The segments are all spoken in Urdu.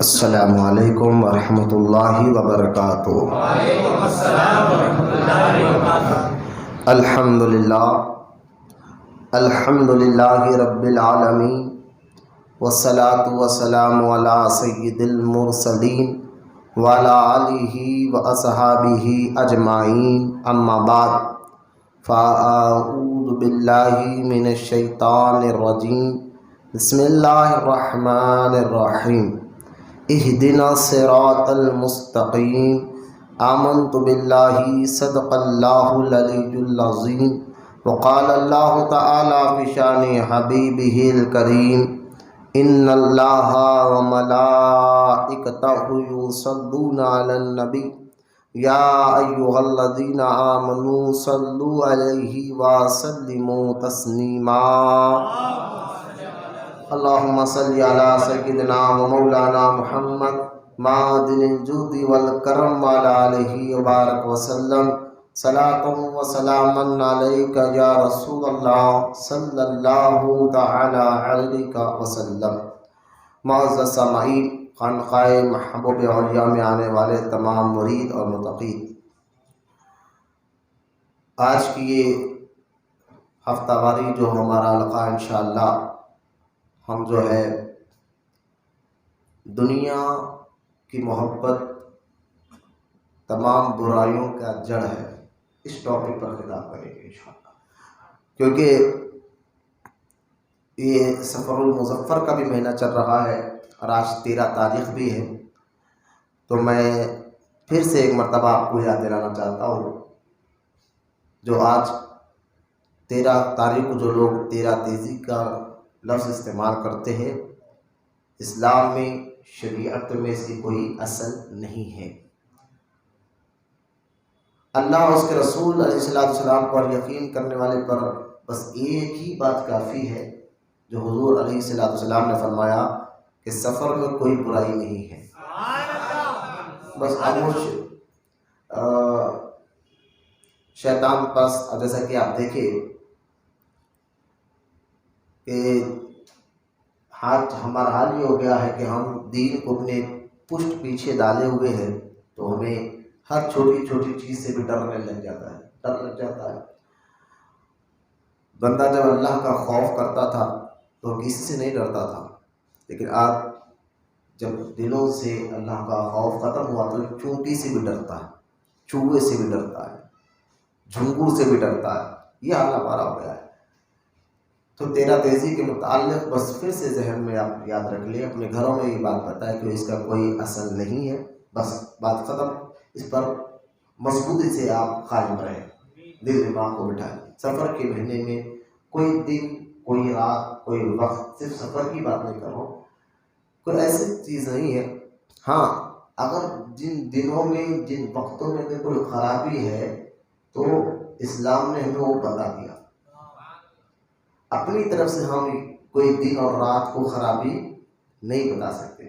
السلام علیکم ورحمۃ اللہ وبرکاتہ۔ وعلیکم السلام ورحمۃ اللہ وبرکاتہ۔ الحمد للہ رب العالمین، والصلاة والسلام علی سید المرسلین وعلی آلہ واصحابہ اجمعین، اما بعد فاعوذ باللہ من الشیطان الرجیم، بسم اللہ الرحمن الرحیم۔ اہدنا الصراط المستقیم، آمنت باللہ صدق اللہ العلی العظیم۔ وقال اللہ تعالی فی شان حبیبہ الکریم، ان اللہ وملائکتہ یصلون علی النبی یا ایہا الذین آمنوا صلوا علیہ وسلموا تسلیما۔ اللہم صلی علی سیدنا و مولانا محمد معدن الجود والکرم وعلی آلہ وبارک وسلم، صلاۃ و سلام علیک یا رسول اللہ صلی اللہ تعالی علیہ وسلم۔ معزز سامعین، خانقاہ محبوب اولیاء میں آنے والے تمام مرید اور متقین، آج کی یہ ہفتہ واری جو ہمارا حلقہ انشاءاللہ ہم جو ہے دنیا کی محبت تمام برائیوں کا جڑ ہے، اس ٹاپک پر خطاب کریں گے انشاءاللہ، کیونکہ یہ سفر المظفر کا بھی مہینہ چل رہا ہے اور آج 13 تاریخ بھی ہے، تو میں پھر سے ایک مرتبہ آپ کو یاد دلانا چاہتا ہوں، جو آج 13 تاریخ کو جو لوگ 13 تیزی کا لفظ استعمال کرتے ہیں، اسلام میں شریعت میں اس کی کوئی اصل نہیں ہے۔ اللہ اور اس کے رسول علیہ السلام پر یقین کرنے والے پر بس ایک ہی بات کافی ہے، جو حضور علیہ السلام نے فرمایا کہ سفر میں کوئی برائی نہیں ہے۔ بس شیطان پس جیسا کہ آپ دیکھیں کہ ہمارا حال یہ ہو گیا ہے کہ ہم دین کو اپنے پشت پیچھے ڈالے ہوئے ہیں، تو ہمیں ہر چھوٹی چھوٹی چیز سے بھی ڈرنے لگ جاتا ہے۔ بندہ جب اللہ کا خوف کرتا تھا تو کسی سے نہیں ڈرتا تھا، لیکن آج جب دلوں سے اللہ کا خوف ختم ہوا تو چونٹی سے بھی ڈرتا ہے، چوہے سے بھی ڈرتا ہے، جھنگور سے بھی ڈرتا ہے۔ یہ حال ہمارا ہو گیا ہے۔ تو 13 تیزی کے متعلق بس پھر سے ذہن میں آپ یاد رکھ لیں، اپنے گھروں میں یہ بات بتائیں کہ اس کا کوئی اصل نہیں ہے، بس بات ختم۔ اس پر مضبوطی سے آپ قائم رہیں، دل دماغ کو بٹھائیں۔ سفر کے مہینے میں کوئی دن، کوئی رات، کوئی وقت، صرف سفر کی بات نہیں کرو، کوئی ایسی چیز نہیں ہے۔ ہاں، اگر جن دنوں میں، جن وقتوں میں کوئی خرابی ہے تو اسلام نے ہمیں وہ بتا دیا۔ اپنی طرف سے ہم کوئی دن اور رات کو خرابی نہیں بتا سکتے،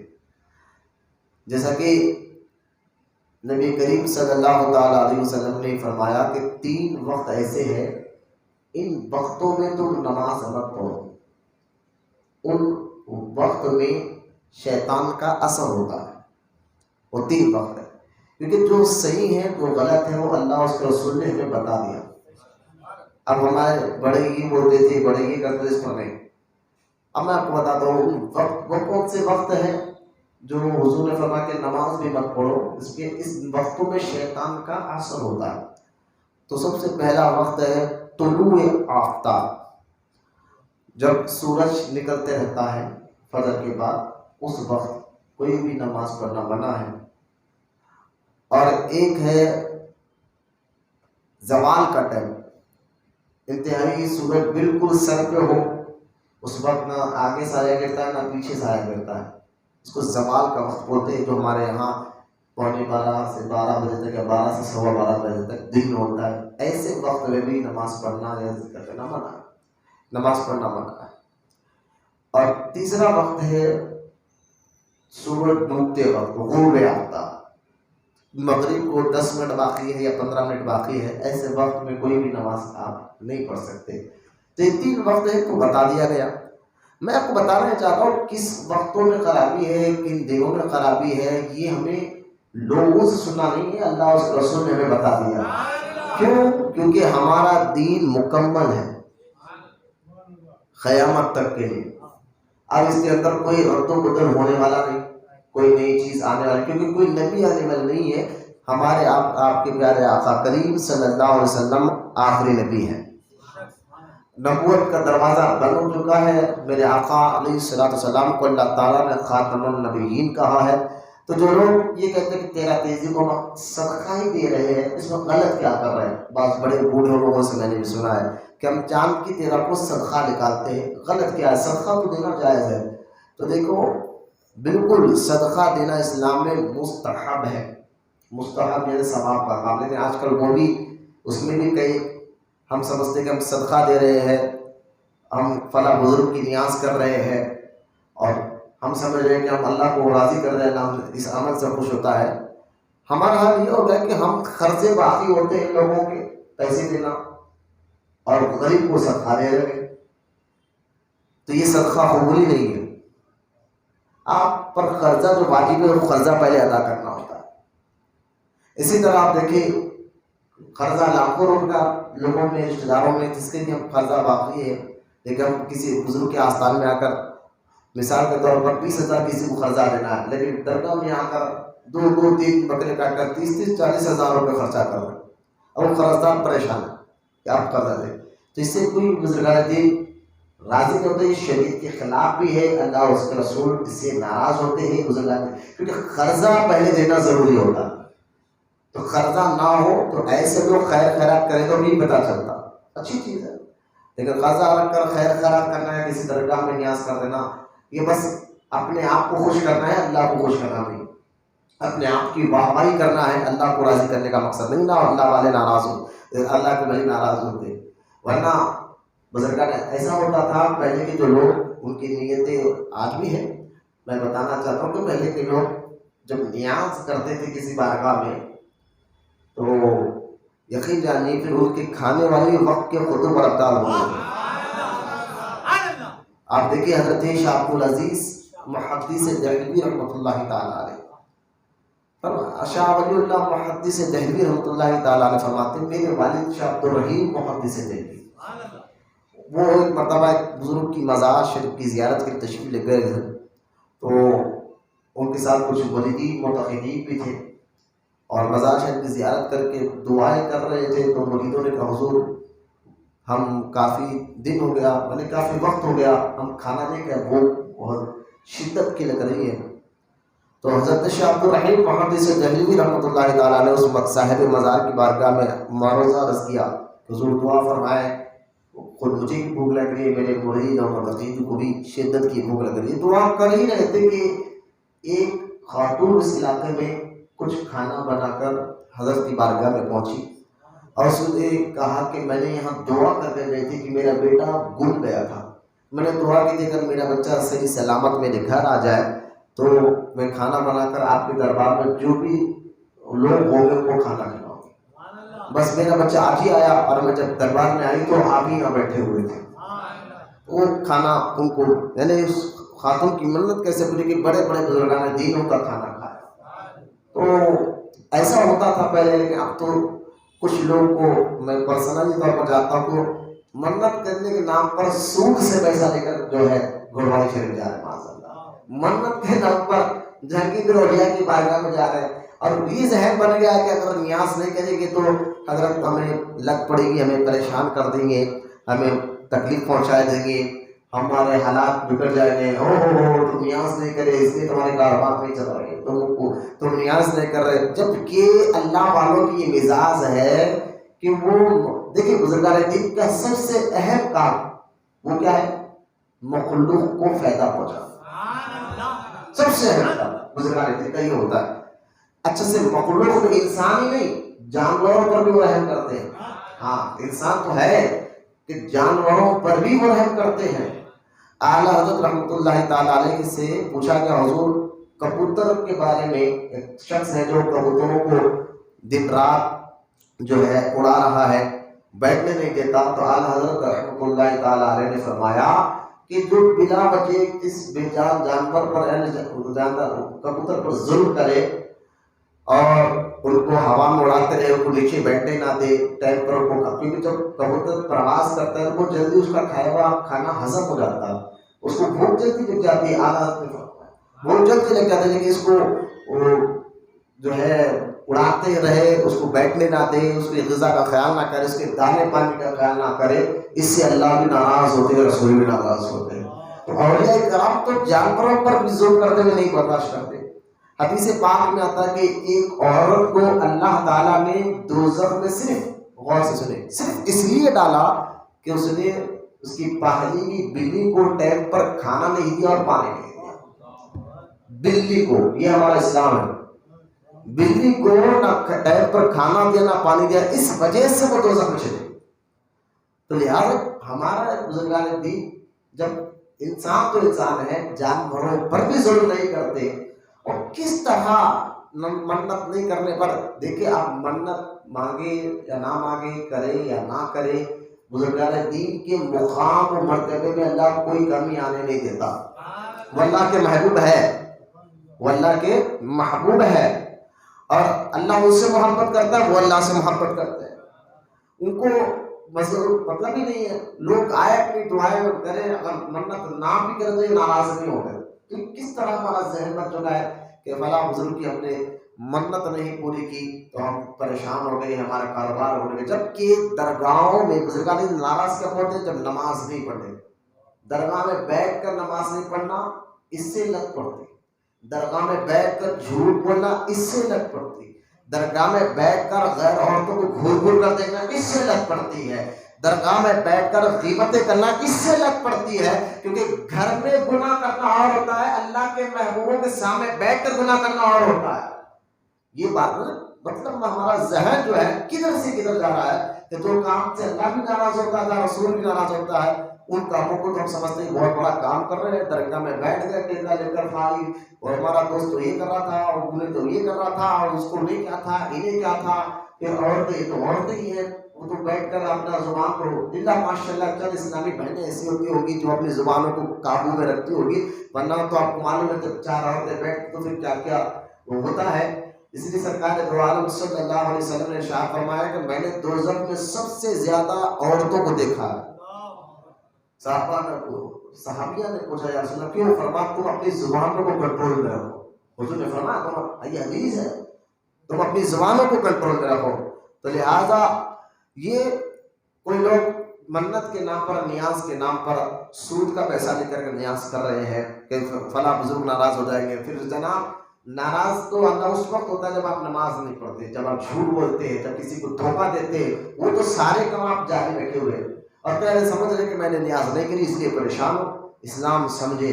جیسا کہ نبی کریم صلی اللہ تعالی علیہ وسلم نے فرمایا کہ 3 وقت ایسے ہیں، ان وقتوں میں تم نماز مت پڑھو، ان وقت میں شیطان کا اثر ہوتا ہے۔ وہ 3 وقت ہے، کیونکہ جو صحیح ہے جو غلط ہے وہ اللہ اور اس کے رسول نے ہمیں بتا دیا۔ اب ہمارے بڑے یہ بولتے تھے، بڑے یہ کرتے تھے، اس پر نہیں۔ اب میں آپ کو بتاتا ہوں وہ کون سے وقت ہیں جو حضور نے فرمایا کہ نماز بھی مت پڑھو، اس وقتوں میں شیطان کا اثر ہوتا ہے۔ تو سب سے پہلا وقت ہے طلوع آفتاب، جب سورج نکلتے رہتا ہے فجر کے بعد، اس وقت کوئی بھی نماز پڑھنا منع ہے۔ اور ایک ہے زوال کا ٹائم، انتہائی سورج بالکل سر پہ ہو، اس وقت نہ آگے سایہ گرتا ہے نہ پیچھے سایہ گرتا ہے، اس کو زوال کا وقت بولتے ہیں، جو ہمارے یہاں 11:45 سے 12 بجے تک یا 12 سے 12:15 بجے تک دن ہوتا ہے۔ ایسے وقت میں بھی نماز پڑھنا یا ذکر کرنا منع ہے، نماز پڑھنا منع ہے۔ اور تیسرا وقت ہے سورج ڈوبتے وقت، غروب آفتاب، مغرب کو 10 منٹ باقی ہے یا 15 منٹ باقی ہے، ایسے وقت میں کوئی بھی نماز آپ نہیں پڑھ سکتے۔ تو یہ 3 وقت ہے تو بتا دیا گیا۔ میں آپ کو بتانا چاہتا ہوں کس وقتوں میں خرابی ہے، کن دنوں میں خرابی ہے، یہ ہمیں لوگوں سے سننا نہیں ہے، اللہ اس رسول نے ہمیں بتا دیا۔ کیوں؟ کیونکہ ہمارا دین مکمل ہے قیامت تک کے لیے۔ اب اس کے اندر کوئی رد و بدل ہونے والا نہیں، کوئی نئی چیز آنے والی، کیونکہ کوئی نبی آنے والا نہیں ہے۔ ہمارے آپ کے پیارے آقا کریم صلی اللہ علیہ وسلم آخری نبی ہیں، نبوت کا دروازہ بند ہو چکا ہے۔ میرے آقا علیہ الصلوۃ والسلام کو اللہ تعالیٰ نے خاتم النبیین کہا ہے۔ تو جو لوگ یہ کہتے ہیں کہ تیرا تیزی کو ہم صدقہ ہی دے رہے ہیں، اس میں غلط کیا کر رہے ہیں؟ بعض بڑے بوڑھے لوگوں سے میں نے بھی سنا ہے کہ ہم چاند کی تیرا کو صدقہ نکالتے ہیں، غلط کیا ہے؟ صدقہ تو دینا جائز ہے۔ تو دیکھو بالکل صدقہ دینا اسلام میں مستحب ہے، مستحب یعنی ثواب کا کام، لیکن آج کل وہ بھی اس میں بھی کئی ہم سمجھتے ہیں کہ ہم صدقہ دے رہے ہیں، ہم فلاں بزرگ کی نیاز کر رہے ہیں، اور ہم سمجھ رہے ہیں کہ ہم اللہ کو راضی کر رہے ہیں، ہم اس عمل سے خوش ہوتا ہے۔ ہمارا حال یہ ہوتا ہے کہ ہم قرضے باقی ہوتے ہیں لوگوں کے پیسے دینا اور غریب کو صدقہ دے رہے ہیں، تو یہ صدقہ قبولی نہیں ہے۔ آپ پر قرضہ جو واجب ہے وہ قرضہ پہلے ادا کرنا ہوتا ہے۔ اسی طرح آپ دیکھیں قرضہ لاکھوں روپے کا لوگوں میں، رشتے داروں میں جس کے لیے ہم قرضہ باقی ہے، لیکن ہم کسی بزرگ کے آستان میں آ کر مثال کے طور پر 20,000 کسی کو قرضہ دینا ہے، لیکن درگاہ میں آ کر 2-3 بکرے کاٹ کر 30-40 ہزار روپے خرچہ کر رہے ہیں، اور وہ قرضدار پریشان ہے کہ آپ قرضہ دیں۔ تو اس سے کوئی بزرگان دین راضی نہیں ہوتے، یہ شریعت کے خلاف بھی ہے، اللہ اور اس کے رسول اس سے ناراض ہوتے ہیں بزرگان دین، کیونکہ قرضہ پہلے دینا ضروری ہوتا ہے۔ تو قرضہ نہ ہو تو ایسے لوگ خیر خیرات کریں تو بھی پتہ چلتا، اچھی چیز ہے، لیکن قرضہ رکھ کر خیر خیرات کرنا ہے، کسی درگاہ میں نیاز کر دینا، یہ بس اپنے آپ کو خوش کرنا ہے، اللہ کو خوش کرنا نہیں، اپنے آپ کی واہواہی کرنا ہے، اللہ کو راضی کرنے کا مقصد نہیں، نہ اللہ والے ناراض ہو، اللہ کے بھائی ناراض ہوتے۔ ورنہ بزرگان ایسا ہوتا تھا پہلے کے جو لوگ، ان کی نیتیں آج بھی ہیں۔ میں بتانا چاہتا ہوں کہ پہلے کے لوگ جب نیاز کرتے تھے کسی بارگاہ میں تو یقین جانیے پھر ان کے کھانے والے وقت کے خود پر ابدال ہوتے تھے۔ آپ دیکھیے حضرت شاہ عبدالعزیز محدث دہلوی رحمۃ اللہ تعالیٰ علیہ، شاہ ولی اللہ محدث دہلوی رحمۃ اللہ تعالیٰ علیہ فرماتے ہیں میرے والد شاہ عبدالرحیم محدث دہلوی، وہ ایک مرتبہ ایک بزرگ کی مزار شریف کی زیارت کی تشریف لے گئے تھے، تو ان کے ساتھ کچھ مریدین معتقدین بھی تھے، اور مزار شریف کی زیارت کر کے دعائیں کر رہے تھے، تو مریدوں نے کہا حضور ہم کافی دن ہو گیا، یعنی کافی وقت ہو گیا، ہم کھانا نہیں کھایا، بھوک بہت شدت کی لگ رہی ہے۔ تو حضرت شاہ عبدالرحیم محدث دہلوی رحمۃ اللہ تعالیٰ نے اس وقت صاحب مزار کی بارگاہ میں معروضہ عرض کیا، حضور دعا فرمائے، خود مجھے بھی بھوک لگ رہی ہے، میرے مرید اور متقین کو بھی شدت کی بھوک لگ رہی ہے۔ دعا کر ہی رہے تھے کہ ایک خاتون اس علاقے میں کچھ کھانا بنا کر حضرت کی بارگاہ میں پہنچی، اور اس نے کہا کہ میں نے یہاں دعا کر کے گئی تھی کہ میرا بیٹا گم گیا تھا، میں نے دعا کی تھی اگر میرا بچہ صحیح سلامت میرے گھر آ جائے تو میں کھانا بنا کر آپ کے دربار میں جو بھی لوگ ہوں گے وہ کھانا کھلاؤں گا۔ بس میرا بچہ آج ہی آیا، اور میں جب دربار میں آئی تو آپ ہی یہاں بیٹھے ہوئے تھے۔ وہ کھانا ان کو، یعنی اس خاتون کی منت کیسے پوری کہ بڑے بڑے بزرگان دینوں کا کھانا کھایا۔ تو ایسا ہوتا تھا پہلے، لیکن اب تو کچھ لوگ کو میں پرسنلی طور پر جانتا ہوں کہ منت کرنے کے نام پر سود سے پیسہ لے کر جو ہے گروائی شریف جا رہے ہیں، معاذ اللہ، منت کے نام پر جہانگیر اولیاء کی بارگاہ میں جا رہے ہیں، اور یہ ذہن بن گیا ہے کہ اگر نیاز نہیں کریں گے تو حضرت ہمیں لگ پڑے گی، ہمیں پریشان کر دیں گے، ہمیں تکلیف پہنچا دیں گے، ہمارے حالات بگڑ جائیں گے، تم نیاز نہیں کرے اس لیے تمہارے کاروبار نہیں چل رہے، تم نیاز نہیں کر رہے، جبکہ اللہ والوں کی یہ مزاج ہے کہ وہ دیکھیں بزرگان دین کا سب سے اہم کام وہ کیا ہے؟ مخلوق کو فائدہ پہنچانا، سب سے اہم کام بزرگان دین کا یہ ہوتا ہے۔ اچھا سے مخلوق انسان ہی نہیں، جانوروں پر بھی وہ رحم کرتے ہیں۔ ہاں انسان تو ہے کہ جانوروں پر بھی وہ رحم کرتے ہیں۔ اعلیٰ حضرت رحمۃ اللہ تعالیٰ علیہ سے پوچھا گیا حضور کبوتر کے بارے میں، ایک شخص ہے جو کبوتروں کو دن رات جو ہے اڑا رہا ہے، بیٹھنے نہیں دیتا، تو اعلیٰ حضرت رحمۃ اللہ تعالیٰ علیہ نے فرمایا کہ جو بلا وجہ اس بے جان جانور پر کبوتر پر ظلم کرے اور ان کو ہوا میں اڑاتے رہے، ان کو نیچے بیٹھنے نہ دے ٹائم پر، ان کو، کیونکہ جب کبوتر پرواز کرتا ہے وہ جلدی اس کا کھایا ہوا کھانا ہضم ہو جاتا ہے، اس کو بھوک جلدی لگ جاتی ہے، بھوک جلدی لگ جاتی ہے، لیکن اس کو جو ہے اڑاتے رہے، اس کو بیٹھنے نہ دے، اس کی غذا کا خیال نہ کرے، اس کے دانے پانی کا خیال نہ کرے، اس سے اللہ بھی ناراض ہوتے ہیں، رسول بھی ناراض ہوتے ہیں۔ تو اولیاء کرام تو جانوروں پر بھی ظلم کرتے ہوئے نہیں برداشت کرتے۔ حدیث پاک میں آتا ہے کہ ایک عورت کو اللہ تعالیٰ نے دوزخ میں صرف، غور سے سنیں، صرف اس لیے ڈالا کہ اس نے اس کی پہلی کی بلی کو ٹائم پر کھانا نہیں دیا اور پانی نہیں دیا۔ بلی کو، یہ ہمارا اسلام ہے، بلی کو نہ ٹائم پر کھانا دیا نہ پانی دیا، اس وجہ سے وہ دوزخ میں چلے۔ تو لہٰذا ہمارا بزرگان دین، جب انسان تو انسان ہے، جانوروں پر بھی ظلم نہیں کرتے، اور کس طرح منت نہیں کرنے پر، دیکھیں آپ منت مانگے یا نہ مانگے، کرے یا نہ کرے، بزرگان دین کے مقام و مرتبے میں اللہ کوئی کمی آنے نہیں دیتا۔ وہ اللہ کے محبوب ہے، وہ اللہ کے محبوب ہے، اور اللہ ان سے محبت کرتا ہے، وہ اللہ سے محبت کرتے ہیں۔ ان کو مطلب ہی نہیں ہے لوگ آئے اپنی دعائیں کریں، اگر منت نہ بھی کرے تو یہ ناراض نہیں ہو گئے۔ تو کس طرح ہمارا ذہن بن چکا ہے کہ فلاں بزرگ کی ہم نے منت نہیں پوری کی تو ہم پریشان ہو گئے، ہمارا کاروبار ہو گئے، جبکہ درگاہوں میں بزرگان ناراض کب ہوتے ہیں؟ جب نماز نہیں پڑھتے۔ درگاہ میں بیٹھ کر نماز نہیں پڑھنا، اس سے لت پڑتی، درگاہ میں بیٹھ کر جھوٹ بولنا، اس سے لت پڑتی، درگاہ میں بیٹھ کر غیر عورتوں کو گھور گھور کر دیکھنا، اس سے لت پڑتی ہے، درگاہ میں بیٹھ کر غیبتیں کرنا، اس سے لت پڑتی ہے، کیونکہ گھر میں گناہ کرنا اور ہوتا ہے، اللہ کے محبوبوں کے سامنے بیٹھ کر گناہ کرنا اور ہوتا ہے۔ یہ بات مطلب ہمارا ذہن جو ہے کدھر سے کدھر جا رہا ہے کہ جو کام سے اللہ بھی ناراض ہوتا تھا، رسول بھی ناراض ہوتا ہے، ان کاموں کو تو ہم سمجھتے ہیں بہت بڑا کام کر رہے ہیں، درگاہ میں بیٹھ گئے ٹیکا لے کر فائل، اور ہمارا دوست تو یہ کر رہا تھا، اور انہیں تو یہ کر رہا تھا، اور اس کو نہیں کیا تھا، انہیں کیا تھا، پھر عورتیں تو عورتیں ہی ہیں، وہ تو بیٹھ کر اپنا زبان کو اللہ ماشاء اللہ چند اسلامی بہنیں ایسی ہوتی ہوگی جو اپنی زبانوں کو قابو میں رکھتی ہوگی، ورنہ تو آپ کو معلوم ہے جب چار عورتیں بیٹھ تو پھر کیا کیا وہ ہوتا ہے۔ اس لیے سرکار دو عالم صلی اللہ علیہ وسلم نے ارشاد فرمایا کہ میں نے دوزخ میں سب سے زیادہ عورتوں کو دیکھا ہے۔ صحابیہ نے پوچھا یا رسول اللہ کیوں؟ فرمایا تم اپنی زبانوں کو کنٹرول میں رکھو۔ حضور نے فرمایا تم، یہ حدیث ہے، تم اپنی زبانوں کو کنٹرول میں رکھو۔ تو لہٰذا یہ کوئی لوگ منت کے نام پر، نیاز کے نام پر سود کا پیسہ لے کر نیاز کر رہے ہیں کہ فلاں بزرگ ناراض ہو جائیں گے۔ پھر جناب ناراض تو اللہ اس وقت ہوتا ہے جب آپ نماز نہیں پڑھتے، جب آپ جھوٹ بولتے ہیں، جب کسی کو دھوکہ دیتے ہیں، وہ تو سارے کام آپ جاری رکھے ہوئے ہیں اور کہہ رہے سمجھ رہے کہ میں نے نیاز نہیں کری اس لیے پریشان ہوں۔ اسلام سمجھے،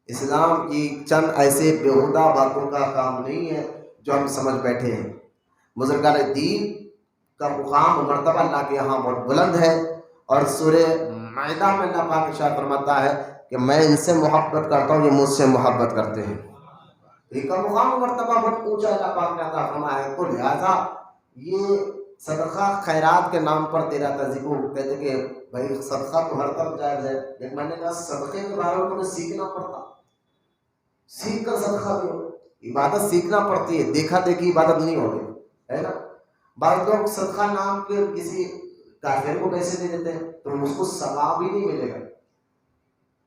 اسلام کی چند ایسے بیہودہ باتوں کا کام نہیں ہے جو ہم سمجھ بیٹھے ہیں۔ بزرگان دین کا مقام و مرتبہ اللہ کے یہاں بہت بلند ہے، اور سورہ مائدہ میں اللہ پاک ارشاد فرماتا ہے کہ میں ان سے محبت کرتا ہوں، یہ مجھ سے محبت کرتے ہیں۔ ان کا مقام و مرتبہ بہت اونچا اللہ پاک نے عطا فرمایا ہے۔ تو لہٰذا یہ صدقہ خیرات کے نام پر تیرا تذکر، کہتے کہ بھائی صدقہ تو ہر طرف جائز ہے، لیکن میں نے کہا صدقے کے بارے میں تمہیں سیکھنا پڑتا، سیکھ کر صدقہ دو۔ عبادت سیکھنا پڑتی ہے، دیکھا دیکھی عبادت نہیں ہوگی، ہے نا۔ بعض لوگ صدقہ نام کے کسی کافر کو پیسے دے دیتے ہیں تو اس کو ثواب ہی نہیں ملے گا۔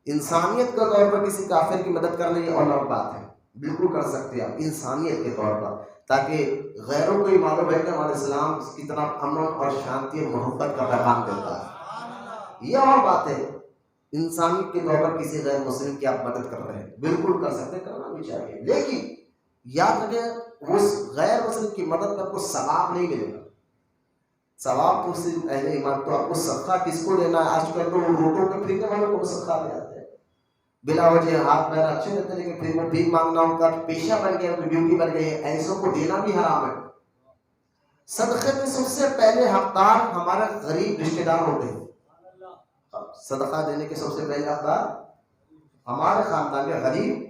انسانیت کے طور پر کسی کافر کی مدد کرنا یہ اور بات ہے، بالکل کر سکتے ہیں آپ انسانیت کے طور پر، تاکہ غیروں کو یہ معلوم ہے کہ ہمارے اسلام کی طرف امن اور شانتی اور محبت کا پیغام دیتا ہے۔ یہ اور بات ہے، انسانیت کے طور پر کسی غیر مسلم کی آپ مدد کر رہے ہیں، بالکل کر سکتے، کرنا بھی چاہیے، لیکن یاد رکھیں اس غیر مسلم کی مدد پر کوئی ثواب نہیں ملے گا۔ ثواب تو صرف اہل ایمان، تو آپ کو صدقہ کس کو دینا ہے؟ آج کل تو روٹوں کے پھرنے والوں کو صدقہ دے آتے ہیں، بلا وجہ ہاتھ پیر اچھے رہتے ہیں، لیکن پھر وہ بھیک مانگنا ان کا پیشہ بن گیا، ڈیوٹی بن گئی ہے، ایسوں کو دینا بھی حرام ہے۔ صدقے کے سب سے پہلے حقدار ہمارے غریب رشتہ دار ہوتے ہیں، صدقہ دینے کے سب سے پہلے حقدار ہمارے خاندان کے غریب،